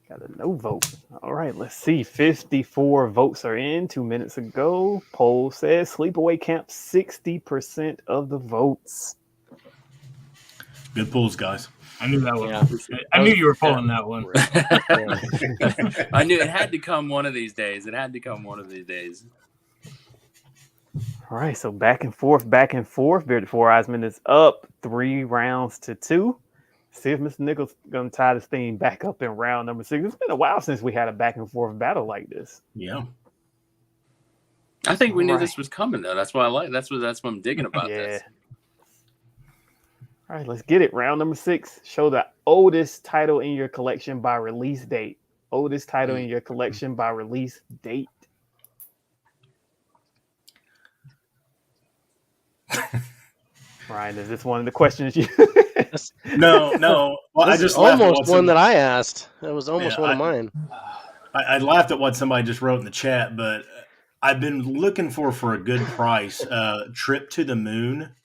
S1: Got a no vote. All right, let's see. 54 votes are in 2 minutes ago. Poll says Sleepaway Camp, 60% of the votes.
S4: Good pulls, guys.
S2: I knew that one.
S3: Yeah.
S2: I knew you were pulling that one.
S6: I knew it had to come one of these days. It had to come one of these days.
S1: All right, so back and forth. BEARDED4EYESMAN is up 3 rounds to 2. See if Mr. Nickelss gonna tie this thing back up in round number 6. It's been a while since we had a back and forth battle like this.
S4: Yeah.
S6: I think we knew
S1: Right.
S6: this was coming though. That's what I like. That's what I'm digging about this.
S1: All right, let's get it. Round number 6. Show the oldest title in your collection by release date. Oldest title in your collection by release date. Ryan, is this one of the questions you?
S4: No. Well, I
S3: This is
S4: just laughed at
S3: almost
S4: what
S3: one that I asked. That was almost
S4: Yeah,
S3: one of mine.
S4: I laughed at what somebody just wrote in the chat, but I've been looking for a good price. Trip to the Moon.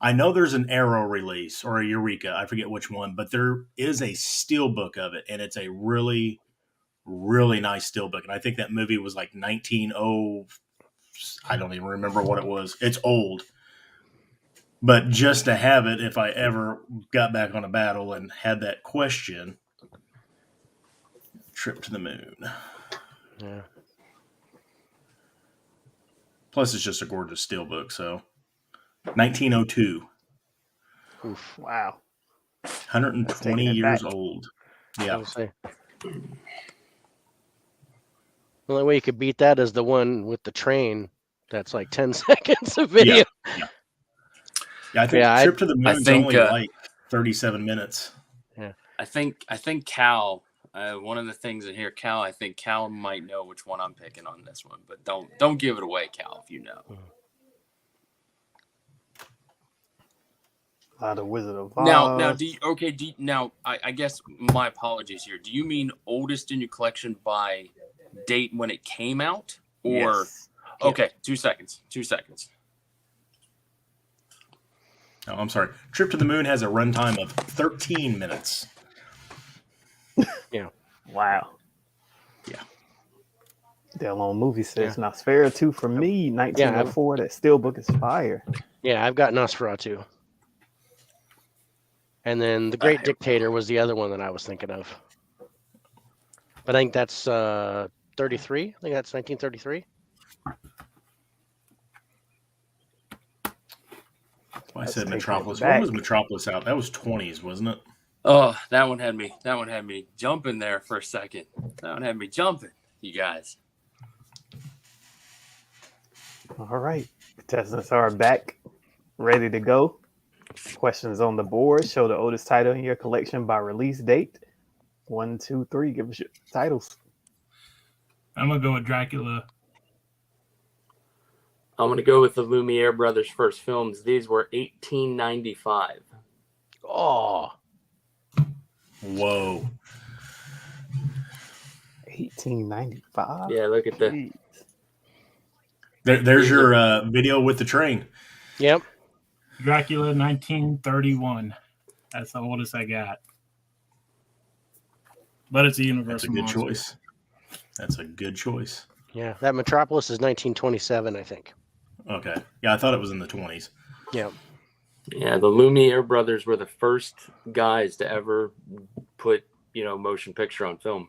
S4: I know there's an Arrow release or a Eureka. I forget which one, but there is a steelbook of it, and it's a really, really nice steelbook. And I think that movie was like 1900. I don't even remember what it was. It's old. But just to have it, if I ever got back on a battle and had that question, Trip to the Moon.
S3: Yeah.
S4: Plus, it's just a gorgeous steelbook. So, 1902.
S3: Oof.
S1: Wow.
S4: 120
S1: it
S4: years
S1: back.
S4: old.
S3: I
S4: Yeah.
S3: was gonna say. The only way you could beat that is the one with the train. That's like 10 seconds of video.
S4: Yeah. I think
S3: Yeah,
S4: Trip to the Moon's
S6: think,
S4: only like 37 minutes.
S6: I think Cal. One of the things in here, Cal. I think Cal might know which one I'm picking on this one, but don't give it away, Cal, if you know.
S1: The Wizard of
S6: Now,
S1: Oz.
S6: I guess my apologies here. Do you mean oldest in your collection by date when it came out, or
S1: Yes.
S6: okay, 2 seconds.
S4: Oh, I'm sorry. Trip to the Moon has a runtime of 13 minutes.
S1: Wow.
S4: Yeah.
S1: Dell Movie says Nosferatu for me, 1904. That steelbook is fire.
S3: Yeah, I've got Nosferatu. And then The Great Dictator was the other one that I was thinking of. But I think that's 33. I think that's 1933.
S4: I said
S1: taking
S4: Metropolis.
S1: it
S4: When
S1: back.
S4: was Metropolis out? That was 20s, wasn't it?
S6: Oh, that one had me jumping there for a second. That one had me jumping, you guys.
S1: All right. Contestants are back, ready to go. Questions on the board. Show the oldest title in your collection by release date. 1, 2, 3. Give us your titles.
S2: I'm gonna go with Dracula.
S5: I'm going to go with the Lumiere brothers' first films. These were 1895.
S3: Oh,
S4: Whoa.
S1: 1895.
S5: Yeah, look at the.
S1: Jeez.
S4: There's your video with the train.
S3: yep.
S2: Dracula 1931. That's the oldest I got. But it's a
S4: That's a
S2: universal
S4: good
S2: monster.
S4: choice. That's a good choice.
S3: Yeah, that Metropolis is 1927, I think.
S4: Okay. Yeah, I thought it was in the 20s.
S3: Yeah.
S5: Yeah, the Lumiere brothers were the first guys to ever put, motion picture on film.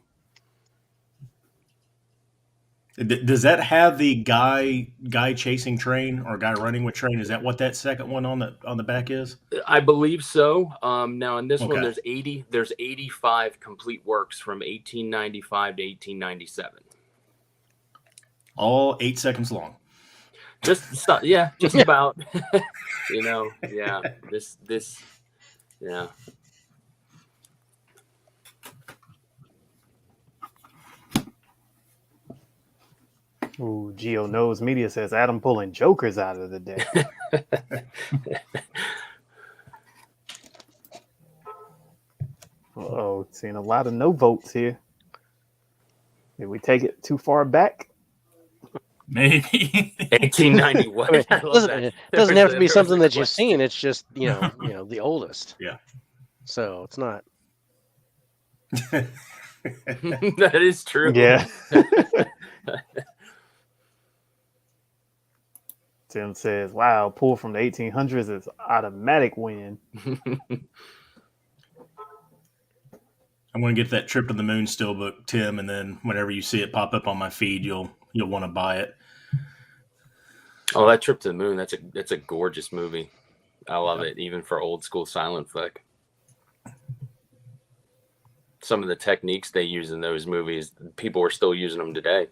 S4: Does that have the guy chasing train or guy running with train? Is that what that second one on the back is?
S5: I believe so. Now in this one,
S4: Okay.
S5: there's 85 complete works from 1895 to 1897.
S4: All 8 seconds long.
S5: Just about. Yeah.
S1: Ooh, Geo Knows Media says Adam pulling jokers out of the deck. Uh-oh, seeing a lot of no votes here. Did we take it too far back?
S2: Maybe.
S5: 1891.
S3: I mean,
S5: I love
S3: listen,
S5: that.
S3: it doesn't have to be
S5: There was
S3: something
S5: a
S3: that you've
S5: question.
S3: seen. It's just, the oldest.
S4: Yeah.
S3: So it's not.
S5: That is true.
S1: Yeah. Tim says, wow, pull from the 1800s is automatic win.
S4: I'm going to get that Trip to the Moon steelbook, Tim, and then whenever you see it pop up on my feed, you'll want to buy it.
S5: Oh, that Trip to the Moon, that's a gorgeous movie. I love it, even for old school silent flick. Some of the techniques they use in those movies, people are still using them today.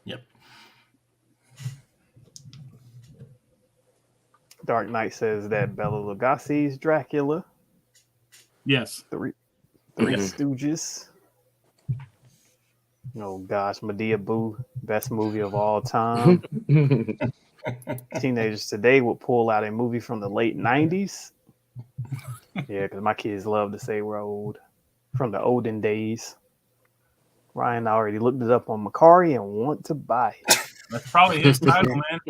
S4: Yep.
S1: Dark Knight says that Bela Lugosi's Dracula.
S2: Yes.
S1: Three
S5: Mhm.
S1: Stooges. Oh gosh, Medea Boo, best movie of all time. Teenagers today would pull out a movie from the late 90s. Yeah, because my kids love to say we're old. From the olden days. Ryan already looked it up on Macari and want to buy it.
S2: That's probably his title, man.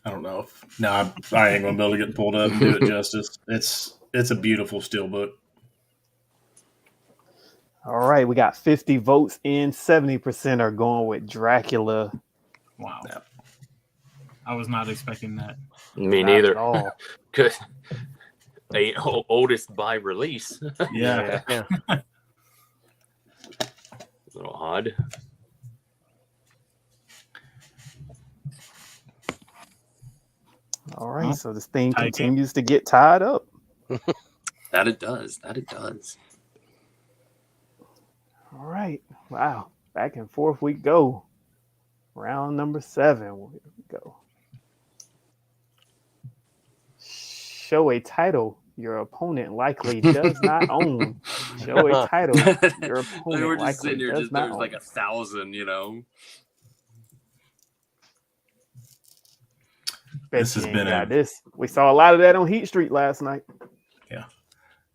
S4: I don't know. I ain't going to be able to get pulled up and do it justice. It's a beautiful steelbook.
S1: All right, we got 50 votes in. 70% are going with Dracula.
S2: Wow.
S4: Yeah.
S2: I was not expecting that.
S5: Me
S1: Not
S5: neither.
S1: at all.
S5: Good. Oldest by release.
S2: Yeah.
S3: Yeah.
S5: odd.
S1: All right,
S2: Well,
S1: so this thing
S2: tight game.
S1: continues to get tied up.
S6: That it does. That it does.
S1: All right, wow, back and forth we go. Round number 7. Here we go. Show a title your opponent likely does not own. Show a title your
S6: We
S1: opponent
S6: were just
S1: likely
S6: sitting here,
S1: does
S6: just
S1: not
S6: there's
S1: own.
S6: like 1,000, you know.
S1: Bet
S4: This
S1: you
S4: has
S1: ain't
S4: been
S1: got
S4: a-
S1: this. We saw a lot of that on Heat Street last night.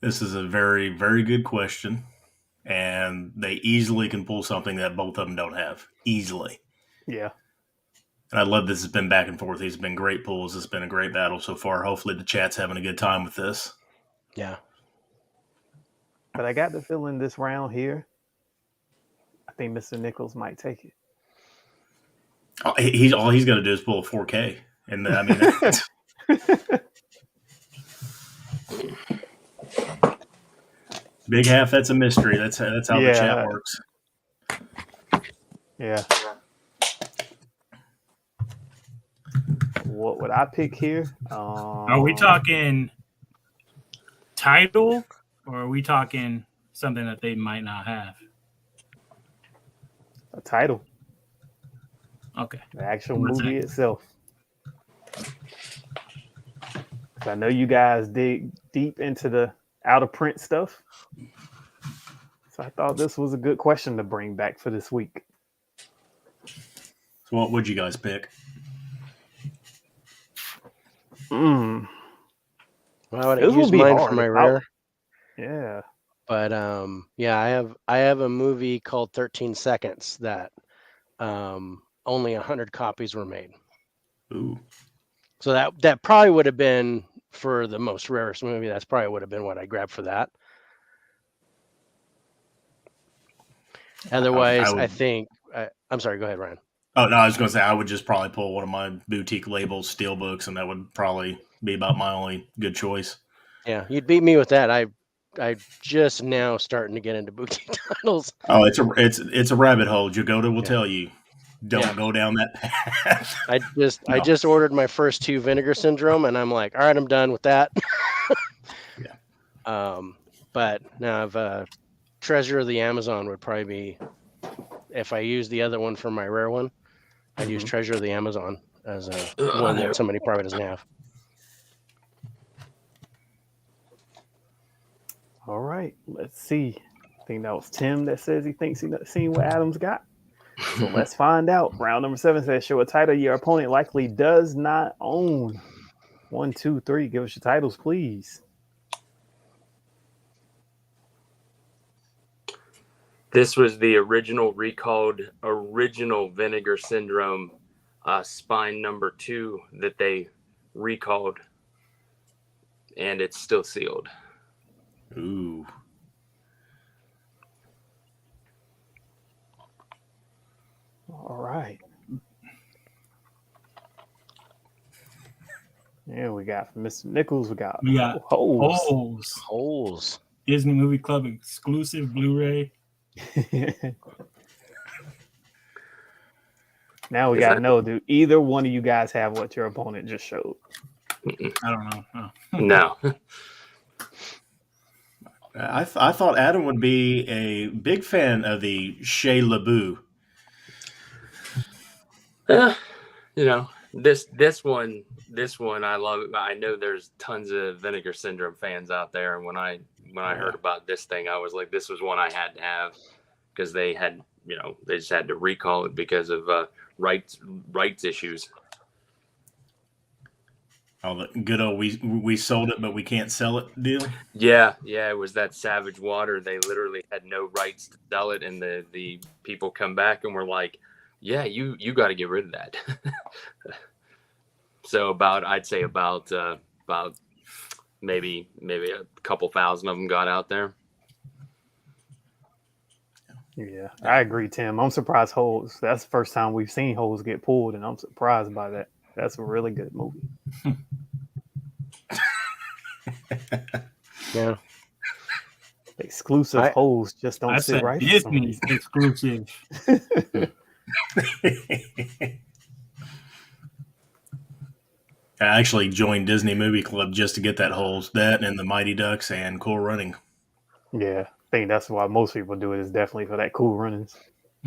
S4: This is a very, very good question. And they easily can pull something that both of them don't have. Easily.
S1: Yeah.
S4: And I love this has been back and forth. These have been great pulls. It's been a great battle so far. Hopefully the chat's having a good time with this.
S3: Yeah.
S1: But I got the feeling this round here, I think Mr. Nickells might take it.
S4: All he's got to do is pull a 4K. And I mean, big half, that's a mystery. That's how the chat works.
S1: Yeah. What would I pick here?
S2: Are we talking title, or are we talking something that they might not have?
S1: A title.
S2: Okay.
S1: The actual
S2: What's
S1: movie
S2: that?
S1: itself. I know you guys dig deep into the out of print stuff. So I thought this was a good question to bring back for this week.
S4: So what would you guys pick?
S1: Mm,
S3: Well, I would
S1: This will
S3: use
S1: be
S3: mine
S1: hard
S3: for my
S1: if I-
S3: rare.
S1: yeah.
S3: But yeah, I have a movie called 13 Seconds that only 100 copies were made.
S4: Ooh.
S3: So that probably would have been for the most rarest movie. That's probably would have been what I grabbed for that. Otherwise, I think I'm sorry. Go ahead, Ryan.
S4: Oh, no, I was going to say I would just probably pull one of my boutique labels steelbooks, and that would probably be about my only good choice.
S3: Yeah, you'd beat me with that. I just now starting to get into boutique titles.
S4: Oh, it's a rabbit hole. Jagoda will
S3: Yeah.
S4: tell you, don't
S3: Yeah.
S4: go down that path.
S3: I
S4: No.
S3: just ordered my first 2 Vinegar Syndrome, and I'm like, all right, I'm done with that.
S4: Yeah.
S3: But now I've Treasure of the Amazon would probably be, if I use the other one for my rare one, I'd use Treasure of the Amazon as one that somebody probably doesn't have.
S1: All right. Let's see. I think that was Tim that says he thinks he's seen what Adam's got. So let's find out. Round number 7 says show a title your opponent likely does not own. 1, 2, 3. Give us your titles, please.
S5: This was the original recalled original Vinegar Syndrome spine number 2 that they recalled, and it's still sealed.
S4: Ooh.
S1: All right. Yeah, we got from Mr. Nickells. We got Holes.
S3: Holes.
S2: Disney Movie Club exclusive Blu-ray.
S1: Now we
S5: Is
S1: got to
S5: that-
S1: know, do either one of you guys have what your opponent just showed?
S2: I don't know. Oh.
S5: No.
S4: I thought Adam would be a big fan of the Chez LeBou.
S5: You know, this one I love it. I know there's tons of Vinegar Syndrome fans out there, and when I heard about this thing, I was like, this was one I had to have, because they had, they just had to recall it because of rights issues.
S4: Oh, the good old we sold it, but we can't sell it deal.
S5: Yeah, it was that Savage Water. They literally had no rights to sell it, and the people come back and were like, yeah, you got to get rid of that. So I'd say about maybe a couple thousand of them got out there.
S1: Yeah, I agree, Tim. I'm surprised Holes. That's the first time we've seen Holes get pulled, and I'm surprised by that. That's a really good movie.
S3: Yeah.
S1: Exclusive holes just don't
S2: I
S1: sit
S2: said
S1: right.
S2: Disney exclusive.
S4: I actually joined Disney Movie Club just to get that holes, that and the Mighty Ducks and Cool Running.
S1: Yeah, I think that's why most people do it. Is definitely for that Cool Runnings.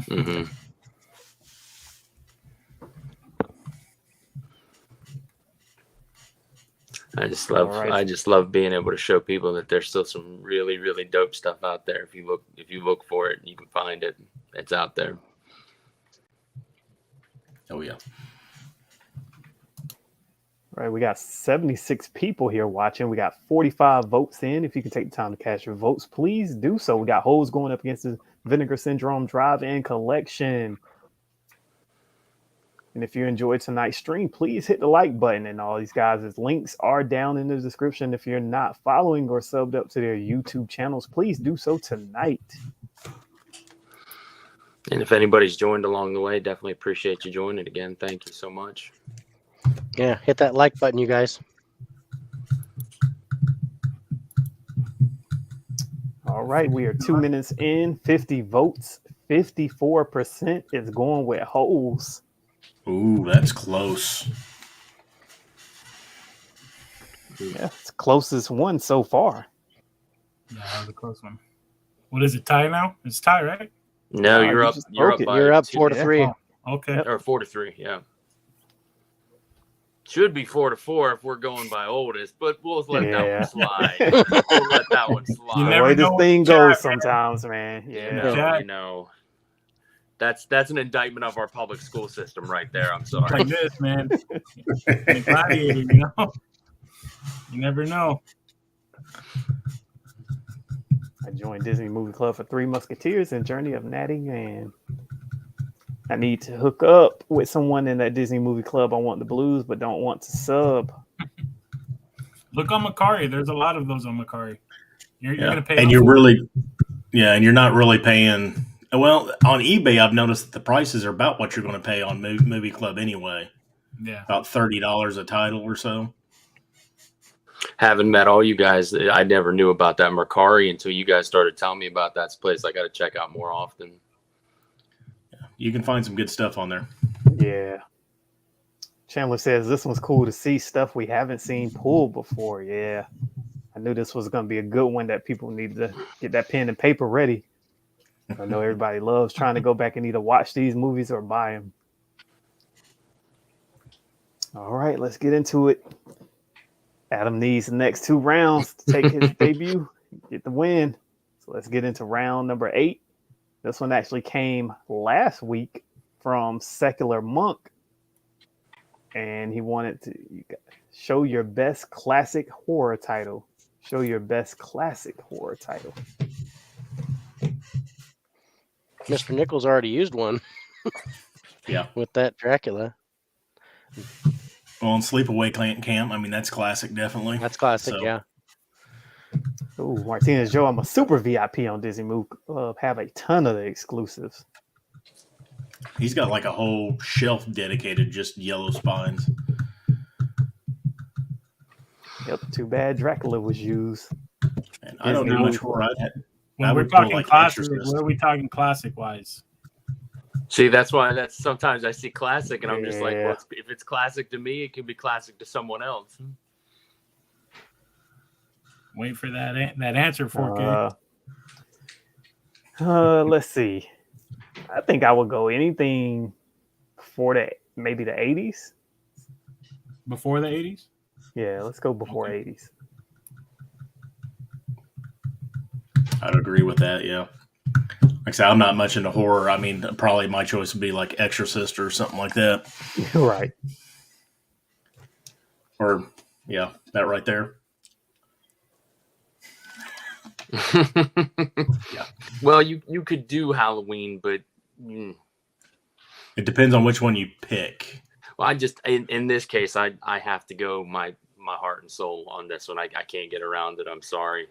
S5: Mm-hmm. I just love being able to show people that there's still some really, really dope stuff out there. If you look for it, you can find it. It's out there.
S4: Oh yeah.
S1: All right, we got 76 people here watching. We got 45 votes in. If you can take the time to cast your votes, please do so. We got holes going up against the Vinegar Syndrome Drive-In Collection. And if you enjoyed tonight's stream, please hit the like button. And all these guys' links are down in the description. If you're not following or subbed up to their YouTube channels, please do so tonight.
S5: And if anybody's joined along the way, definitely appreciate you joining again. Thank you so much.
S3: Yeah, hit that like button, you guys.
S1: All right, we are 2 minutes in, 50 votes, 54% is going with holes.
S4: Ooh, that's close.
S1: Yeah, it's closest one so far.
S2: Yeah, that was a close one. What is it? Tie now? It's tie, right?
S5: No, you're up. You're up.
S3: You're up 4-3.
S2: Oh, okay.
S5: Or 4-3. Yeah. Should be 4-4 if we're going by oldest, but we'll let that one slide. We'll let that one slide.
S2: You
S1: The
S2: never
S1: way
S2: know
S1: this thing goes sometimes, man. Yeah.
S5: You know. That's an indictment of our public school system right there. I'm sorry.
S2: Like this, man. Gladiator, you know? You never know.
S1: I joined Disney Movie Club for Three Musketeers and Journey of Natty, and I need to hook up with someone in that Disney Movie Club. I want the blues, but don't want to sub.
S2: Look on Macari. There's a lot of those on Macari. You're gonna pay,
S4: and you're really, and you're not really paying. Well, on eBay, I've noticed that the prices are about what you're going to pay on Movie Club anyway.
S2: Yeah,
S4: about $30 a title or so.
S5: Haven't met all you guys. I never knew about that Mercari until you guys started telling me about that place. I got to check out more often.
S4: Yeah, you can find some good stuff on there.
S1: Yeah. Chandler says this one's cool to see stuff we haven't seen pulled before. Yeah. I knew this was going to be a good one that people need to get that pen and paper ready. I know everybody loves trying to go back and either watch these movies or buy them. All right, let's get into it. Adam needs the next 2 rounds to take his debut, get the win. So let's get into round number 8. This one actually came last week from Secular Monk. And he wanted to show your best classic horror title. Show your best classic horror title.
S3: Mr. Nickells already used one.
S4: Yeah.
S3: With that Dracula.
S4: Well, and Sleepaway Camp, I mean, that's classic, definitely.
S3: That's classic,
S4: So,
S3: yeah.
S1: Oh, Martinez Joe, I'm a super VIP on Disney Movie Club. Have a ton of the exclusives.
S4: He's got like a whole shelf dedicated just yellow spines.
S1: Yep, too bad Dracula was used.
S4: And I don't know
S1: Disney
S4: much
S1: Movie
S4: horror I'd had.
S2: When we're talking classic, what are we talking classic wise?
S5: See, that's why sometimes I see classic and I'm just like,
S1: Yeah.
S5: well, if it's classic to me, it can be classic to someone else.
S2: Wait for that answer, 4K.
S1: Let's see. I think I would go anything before maybe the 80s.
S2: Before the 80s?
S1: Yeah, let's go before 80s.
S4: I'd agree with that, yeah. Like I said, I'm not much into horror. I mean, probably my choice would be like Exorcist or something like that.
S1: Right.
S4: Or, yeah, that right there.
S5: Yeah. Well, you could do Halloween, but
S4: it depends on which one you pick.
S5: Well, I just in this case, I have to go my heart and soul on this one. I can't get around it. I'm sorry.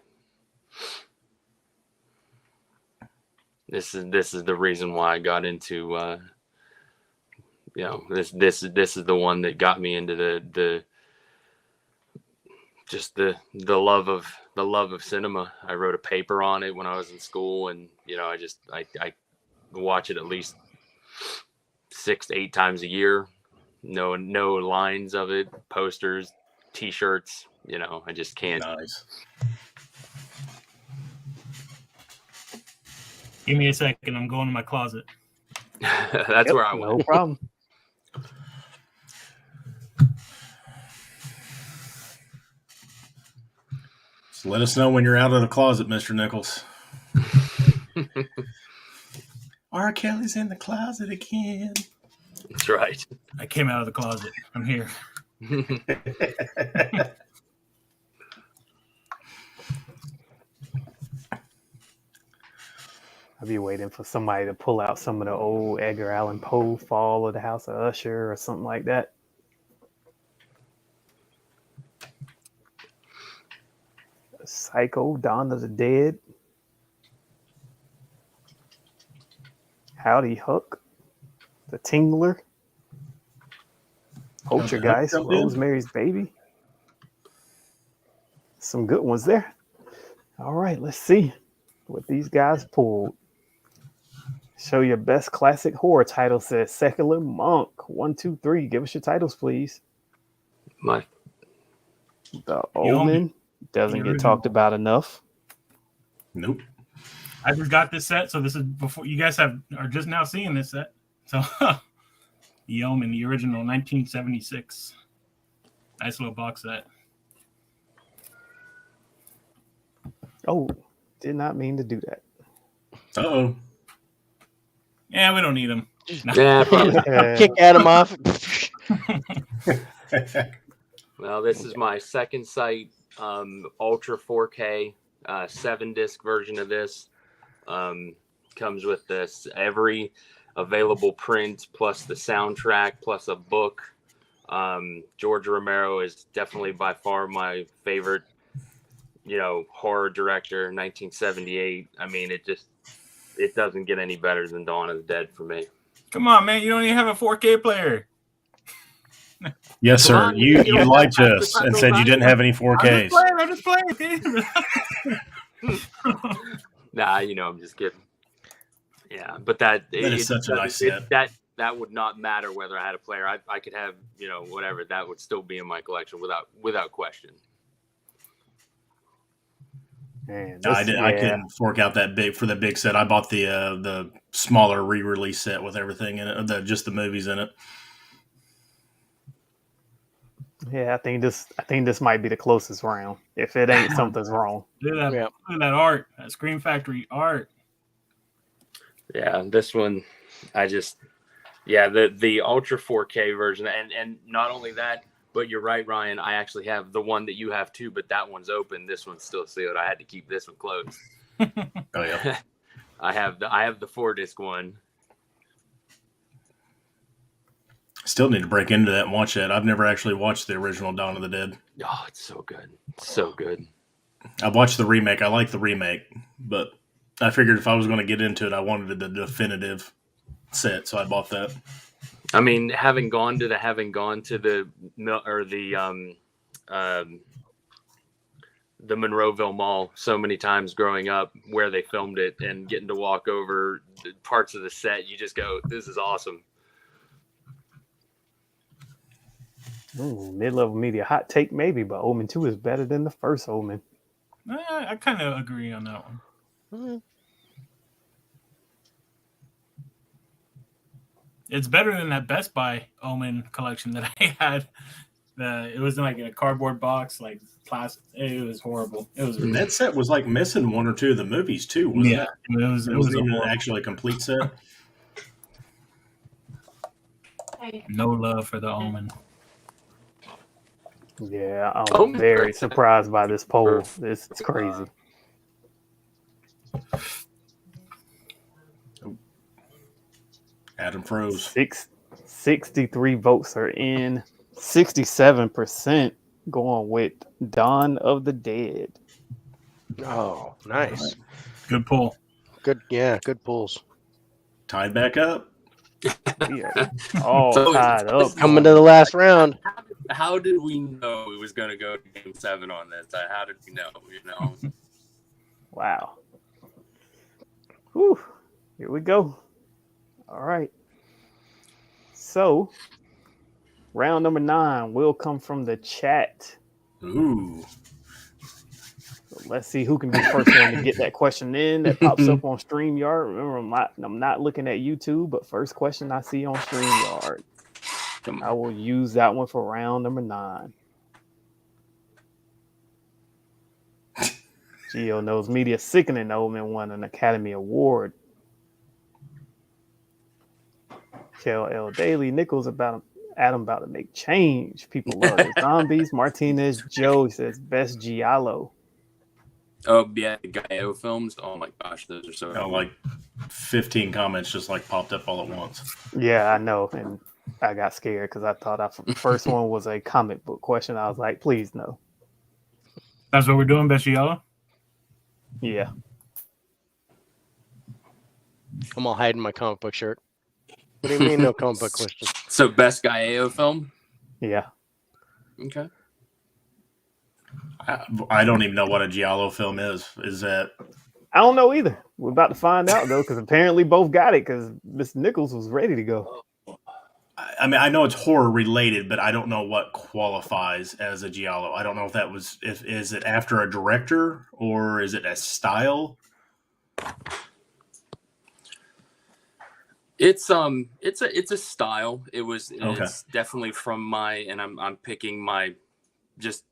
S5: This is the reason why I got into this is the one that got me into the just the love of cinema. I wrote a paper on it when I was in school, and I watch it at least 6 to 8 times a year. No lines of it, posters, T-shirts. I just can't.
S4: Nice.
S2: Give me a second. I'm going to my closet.
S5: That's where I went.
S1: No problem.
S4: So let us know when you're out of the closet, Mr. Nickelss. R. Kelly's in the closet again.
S5: That's right.
S2: I came out of the closet. I'm here.
S1: I'll be waiting for somebody to pull out some of the old Edgar Allan Poe Fall of the House of Usher or something like that. Psycho, Dawn of the Dead. Howdy Hook. The Tingler. Poltergeist. Rosemary's Baby. Some good ones there. All right, let's see what these guys pulled. Show your best classic horror title, says Secular Monk. 1, 2, 3. Give us your titles, please. The Omen doesn't get talked about enough.
S4: Nope.
S2: I just got this set, so this is before you guys are just now seeing this set. So The Omen, the original 1976. Nice little box set.
S1: Oh, did not mean to do that.
S4: Uh-oh.
S2: Yeah, we don't need them.
S5: Yeah, probably.
S3: Kick Adam off.
S5: Well, this is my second sight, Ultra 4K, 7-disc version of this. Comes with this every available print, plus the soundtrack, plus a book. George Romero is definitely by far my favorite, horror director. 1978. I mean, it doesn't get any better than Dawn of the Dead for me.
S2: Come on, man! You don't even have a 4K player.
S4: Yes, sir.
S5: on,
S4: You
S5: you
S4: lied to
S5: have
S4: us
S5: to
S4: and said you didn't have any 4Ks.
S2: I'm just playing.
S5: Nah, I'm just kidding. Yeah, but that
S4: is such a nice set.
S5: That would not matter whether I had a player. I could have, whatever. That would still be in my collection without question.
S1: Man,
S4: I couldn't fork out that big for the big set. I bought the smaller re-release set with everything in it, just the movies in it.
S1: Yeah, I think this might be the closest round. If it ain't, something's wrong.
S2: Look at that art, that Scream Factory art.
S5: Yeah, this one, the Ultra 4K version, and not only that, but you're right, Ryan. I actually have the one that you have too, but that one's open. This one's still sealed. I had to keep this one closed.
S4: Oh yeah.
S5: I have the 4-disc one.
S4: Still need to break into that and watch that. I've never actually watched the original Dawn of the Dead.
S5: Oh, it's so good. So good.
S4: I watched the remake. I like the remake, but I figured if I was going to get into it, I wanted the definitive set, so I bought that.
S5: I mean, having gone to the Monroeville Mall so many times growing up, where they filmed it, and getting to walk over the parts of the set, you just go, "This is awesome."
S1: Mid-level media hot take maybe, but Omen 2 is better than the first Omen.
S2: I kind of agree on that one. It's better than that Best Buy Omen collection that I had. It was like in a cardboard box, like plastic. It was horrible. It was
S4: that set was like missing one or two of the movies too, wasn't it?
S2: It was
S4: even actually a complete set.
S2: No love for the Omen.
S1: Yeah, I'm very surprised by this poll. It's crazy.
S4: Adam froze.
S1: 63 votes are in. 67% going with Dawn of the Dead.
S3: Oh, nice.
S2: Good pull.
S3: Good pulls.
S4: Tied back up.
S1: Yeah, all tied up.
S3: Coming to the last round.
S6: how did we know it was going to go to Game 7 on this? How did we know? You know.
S1: Wow. Whew. Here we go. All right. So, round number 9 will come from the chat.
S4: Ooh.
S1: So let's see who can be the first one to get that question in that pops up on StreamYard. Remember, I'm not looking at YouTube, but first question I see on StreamYard. I will use that one for round number 9. Geo Knows Media Sickening Omen won an Academy Award. KLL Daily Nickelss Adam about to make change. People love the zombies. Martinez Joe says best Giallo.
S6: Oh yeah, the Giallo films. Oh my gosh, those are so.
S4: Oh, like 15 comments just like popped up all at once.
S1: Yeah, I know, and I got scared because I thought the first one was a comic book question. I was like, please no.
S2: That's what we're doing, best Giallo?
S1: Yeah.
S3: I'm all hiding my comic book shirt. What do you mean, no comic book question?
S6: So best Giallo film.
S1: Yeah.
S6: Okay.
S4: I don't even know what a Giallo film is. Is that?
S1: I don't know either. We're about to find out though, because apparently both got it because Mr. Nickelss was ready to go.
S4: I mean, I know it's horror related, but I don't know what qualifies as a Giallo. I don't know if that was is it after a director or is it a style?
S6: It's a style. It's
S4: Okay.
S6: definitely from my, and I'm picking my, just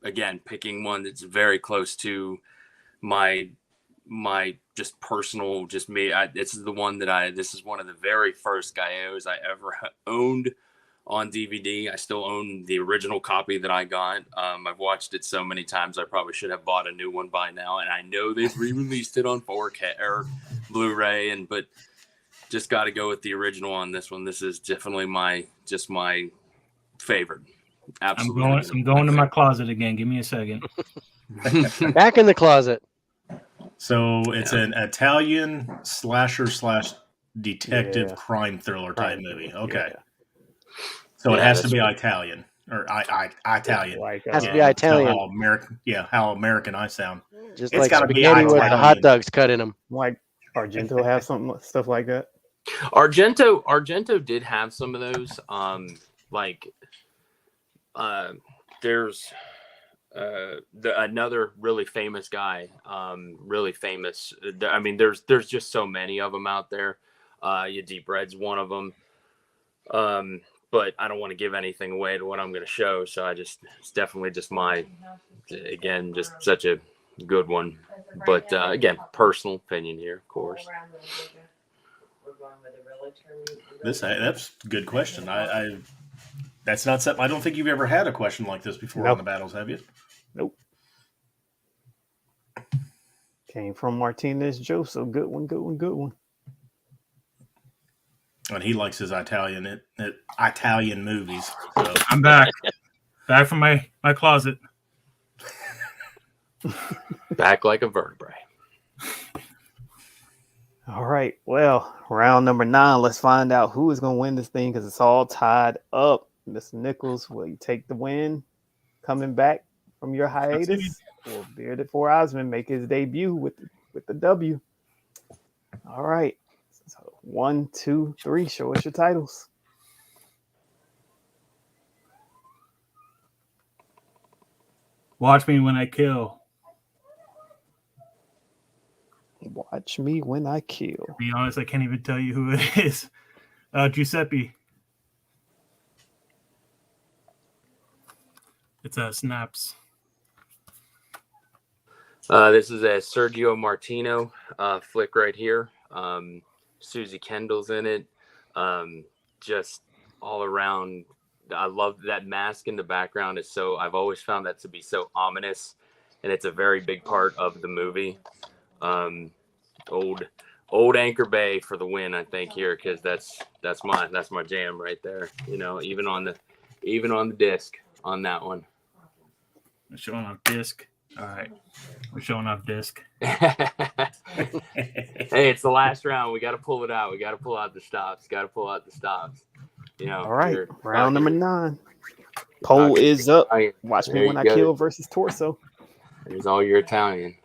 S6: again picking one that's very close to my just personal, just me. This is the one that this is one of the very first Giallos I ever owned on DVD. I still own the original copy that I got. I've watched it so many times. I probably should have bought a new one by now. And I know they've re-released it on 4K or Blu-ray, but just got to go with the original on this one. This is definitely my favorite. Absolutely.
S2: I'm going to my closet again. Give me a second.
S3: Back in the closet.
S4: So it's an Italian slasher / detective crime thriller type movie. Okay.
S1: Yeah.
S4: So it has to be Italian or Italian.
S1: Like,
S3: Has to be Italian.
S4: So how American, how American I sound.
S3: Just
S4: It's
S3: like
S4: gotta be
S3: spaghetti with the
S4: Italian.
S3: hot dogs cut in them.
S1: like Argento have stuff like that.
S5: Argento did have some of those. There's another really famous guy, really famous. I mean, there's just so many of them out there. Deep Red's one of them. But I don't want to give anything away to what I'm going to show. So it's definitely just just such a good one. But again, personal opinion here, of course.
S4: That's a good question. That's not something. I don't think you've ever had a question like this before on the battles, have you?
S1: Nope. Came from Martinez Joe, so good one.
S4: And he likes his Italian movies. So.
S2: I'm back from my closet.
S5: Back like a vertebrae.
S1: All right. Well, round number 9. Let's find out who is going to win this thing because it's all tied up. Mr. Nickelss, will you take the win coming back from your hiatus? Or BEARDED4EYESMAN make his debut with the W? All right. So 1, 2, 3. Show us your titles.
S2: Watch Me When I Kill.
S1: Watch Me When I Kill.
S2: To be honest, I can't even tell you who it is. Giuseppe. It's Snaps.
S5: This is a Sergio Martino flick right here. Susie Kendall's in it. Just all around. I love that mask in the background. I've always found that to be so ominous, and it's a very big part of the movie. Old Anchor Bay for the win, I think here, because that's my jam right there. Even on the disc on that one.
S2: We're showing off disc. All right, we're showing off disc.
S5: Hey, it's the last round. We got to pull it out. We got to pull out the stops.
S1: All right, round number 9. Poll is up.
S5: Italian.
S1: Watch me
S5: There
S1: when
S5: you
S1: I
S5: go.
S1: kill versus Torso.
S5: There's all your Italian.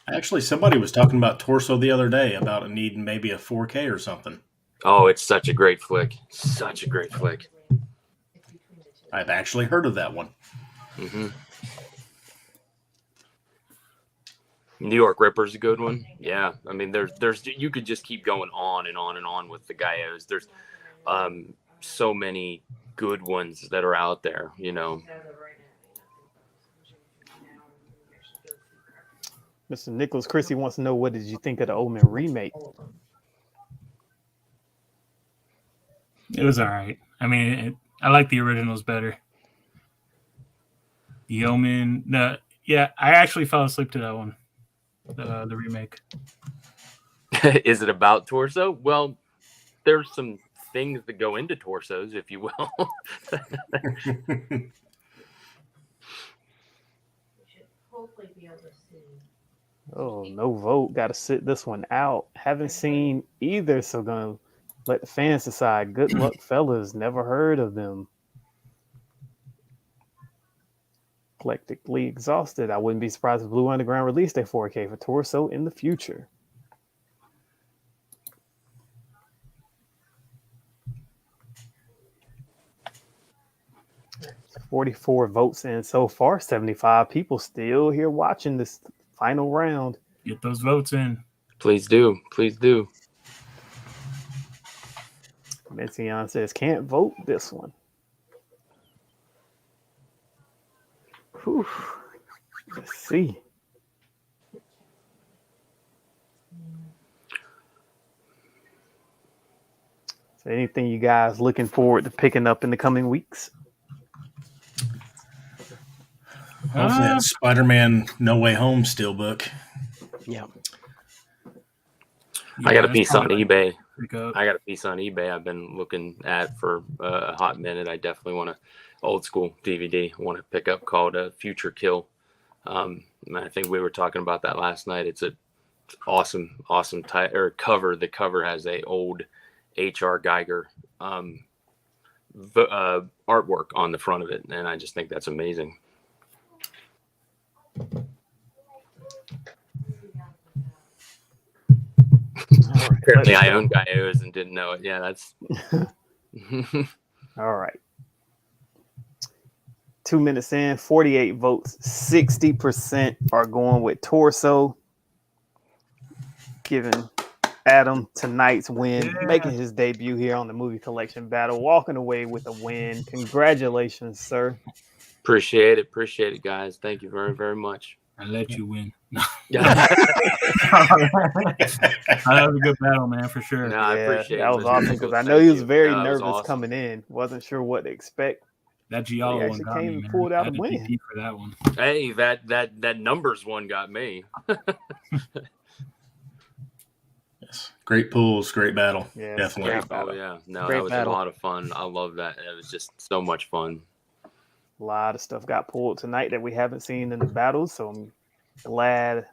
S4: Actually, somebody was talking about Torso the other day about needing maybe a 4K or something.
S5: Oh, it's such a great flick. Such a great flick.
S4: I've actually heard of that one.
S5: Mm-hmm. New York Ripper's a good one. Yeah, I mean, there's you could just keep going on and on and on with the Gallos. There's so many good ones that are out there. You know.
S1: Mr. Nickelss Chrissy wants to know, what did you think of the Omen remake?
S2: It was all right. I mean, I like the originals better. The Omen, I actually fell asleep to that one, the remake.
S5: Is it about Torso? Well, there's some things that go into torsos, if you will.
S1: Oh, no vote. Got to sit this one out. Haven't seen either, so gonna let the fans decide. Good luck, fellas. Never heard of them. Eclectically exhausted. I wouldn't be surprised if Blue Underground released a 4K for Torso in the future. $44 votes in so far. 75 people still here watching this final round.
S2: Get those votes in.
S5: Please do. Please do.
S1: Mencion says, can't vote this one. Whew. Let's see. So anything you guys looking forward to picking up in the coming weeks?
S4: Hopefully that Spider-Man No Way Home steelbook.
S3: Yeah.
S5: I got a piece on
S2: probably
S5: eBay.
S2: like
S5: I got a piece on eBay I've been looking at for a hot minute. I definitely want to old school DVD. I want to pick up called Future Kill. I think we were talking about that last night. It's a awesome cover. The cover has a old H.R. Geiger artwork on the front of it, and I just think that's amazing. Apparently, I own Gallos and didn't know it. Yeah, that's
S1: all right. 2 minutes in, 48 votes, 60% are going with Torso, giving Adam tonight's win, making his debut here on the Movie Collection Battle, walking away with a win. Congratulations, sir.
S5: Appreciate it, guys. Thank you very, very much.
S2: I let you win. That was a good battle, man, for sure.
S5: No, I appreciate
S1: that
S5: it.
S1: was awesome because I know he was very nervous coming in. Wasn't sure what to expect.
S2: That Giallo one got me,
S1: and pulled out a win.
S2: DP for that one.
S5: Hey, that numbers one got me.
S4: Yes. Great pools, great battle.
S1: Yeah,
S4: definitely.
S1: great battle.
S5: Oh yeah, no,
S3: Great
S5: that was
S3: battle.
S5: a lot of fun. I love that. It was just so much fun.
S1: A lot of stuff got pulled tonight that we haven't seen in the battles, so I'm glad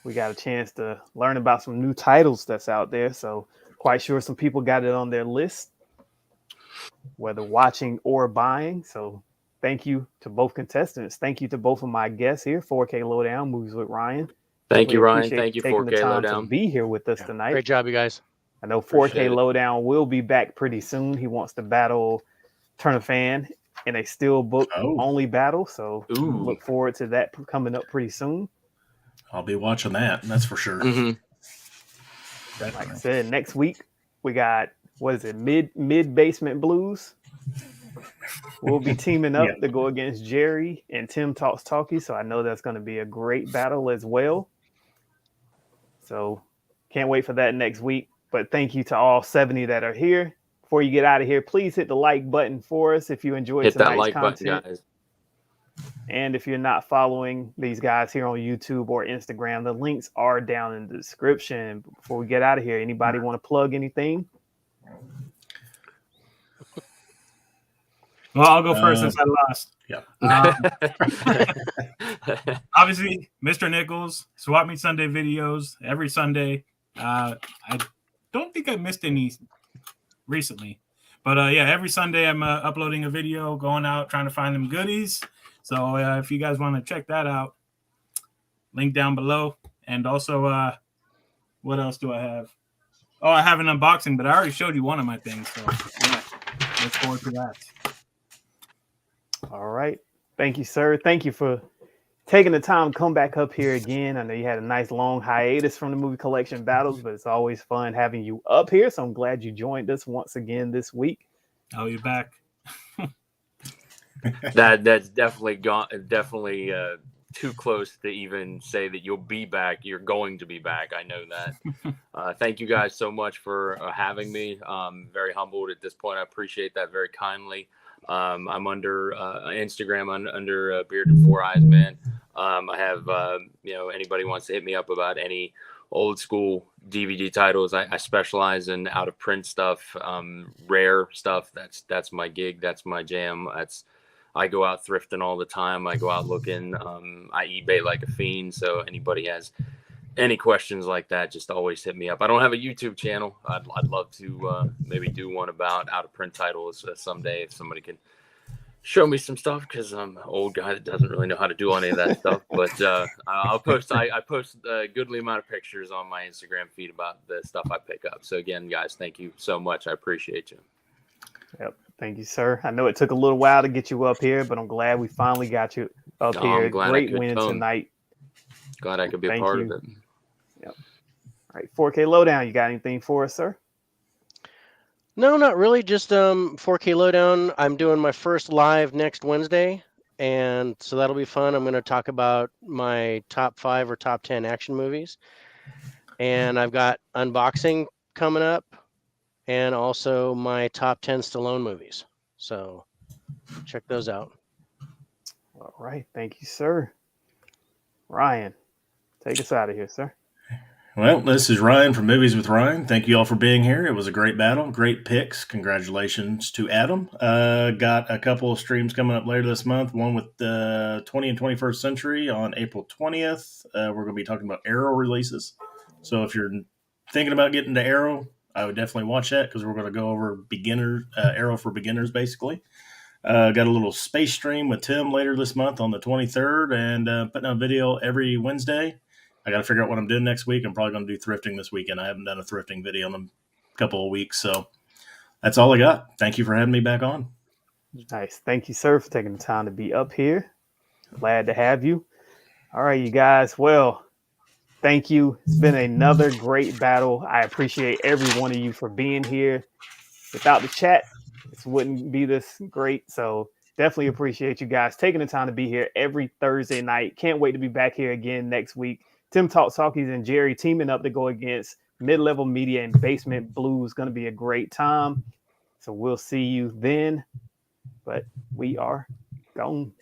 S1: we got a chance to learn about some new titles that's out there. So quite sure some people got it on their list, whether watching or buying. So thank you to both contestants. Thank you to both of my guests here, 4K Lowdown, Movies with Ryan.
S5: Thank you, Ryan.
S1: Appreciate
S5: Thank you,
S1: taking the
S5: 4K
S1: time
S5: Lowdown.
S1: to be here with us tonight.
S3: Great job, you guys.
S1: I know
S5: Appreciate
S1: 4K
S5: it.
S1: Lowdown will be back pretty soon. He wants to battle Turn a Fan in a steelbook only battle. So look forward to that coming up pretty soon.
S4: I'll be watching that. That's for sure.
S5: Mm-hmm.
S1: Like I said, next week we got, what is it, mid basement blues. We'll be teaming up to go against Jerry and Tim Talks Talkie. So I know that's going to be a great battle as well. So can't wait for that next week. But thank you to all 70 that are here. Before you get out of here, please hit the like button for us if you enjoyed
S5: Hit that
S1: tonight's
S5: like
S1: content.
S5: button, guys.
S1: And if you're not following these guys here on YouTube or Instagram, the links are down in the description. Before we get out of here, anybody want to plug anything?
S2: Well, I'll go first since I lost.
S4: Yeah.
S2: Obviously, Mr. Nickelss, Swap Meet Sunday videos every Sunday. I don't think I missed any recently, But yeah, every Sunday I'm uploading a video, going out trying to find them goodies. So if you guys want to check that out, link down below. And also, what else do I have? Oh, I have an unboxing, but I already showed you one of my things. So yeah, look forward to that.
S1: All right. Thank you, sir. Thank you for taking the time to come back up here again. I know you had a nice long hiatus from the movie collection battles, but it's always fun having you up here. So I'm glad you joined us once again this week.
S2: Oh, you're back.
S5: That's definitely too close to even say that you'll be back. You're going to be back. I know that. Thank you guys so much for having me. Very humbled at this point. I appreciate that very kindly. I'm under Instagram under BEARDED4EYESMAN. I have anybody wants to hit me up about any old school DVD titles. I specialize in out of print stuff, rare stuff. That's my gig. That's my jam. I go out thrifting all the time. I go out looking. I eBay like a fiend. So anybody has any questions like that, just always hit me up. I don't have a YouTube channel. I'd love to maybe do one about out of print titles someday if somebody can show me some stuff, because I'm an old guy that doesn't really know how to do any of that stuff. But I'll post. I post a goodly amount of pictures on my Instagram feed about the stuff I pick up. So again, guys, thank you so much. I appreciate you.
S1: Yep. Thank you, sir. I know it took a little while to get you up here, but I'm glad we finally got you up here.
S5: I'm glad
S1: Great win tonight.
S5: Glad I could be a part of it.
S1: Yep. All right, 4K Lowdown. You got anything for us, sir?
S3: No, not really. Just 4K Lowdown. I'm doing my first live next Wednesday, and so that'll be fun. I'm going to talk about my top 5 or top 10 action movies, and I've got unboxing coming up, and also my top 10 Stallone movies. So check those out.
S1: All right. Thank you, sir. Ryan, take us out of here, sir.
S4: Well, this is Ryan from Movies with Ryan. Thank you all for being here. It was a great battle, great picks. Congratulations to Adam. Got a couple of streams coming up later this month. One with the 20 and 21st Century on April 20th. We're going to be talking about Arrow releases. So if you're thinking about getting to Arrow, I would definitely watch that, because we're going to go over Arrow for beginners, basically. Got a little space stream with Tim later this month on the 23rd, and putting out a video every Wednesday. I got to figure out what I'm doing next week. I'm probably going to do thrifting this weekend. I haven't done a thrifting video in a couple of weeks, so that's all I got. Thank you for having me back on.
S1: Nice. Thank you, sir, for taking the time to be up here. Glad to have you. All right, you guys. Well, thank you. It's been another great battle. I appreciate every one of you for being here. Without the chat, this wouldn't be this great. So definitely appreciate you guys taking the time to be here every Thursday night. Can't wait to be back here again next week. Tim Talks Talkies and Jerry teaming up to go against Mid-Level Media and Basement Blues. Going to be a great time. So we'll see you then. But we are gone.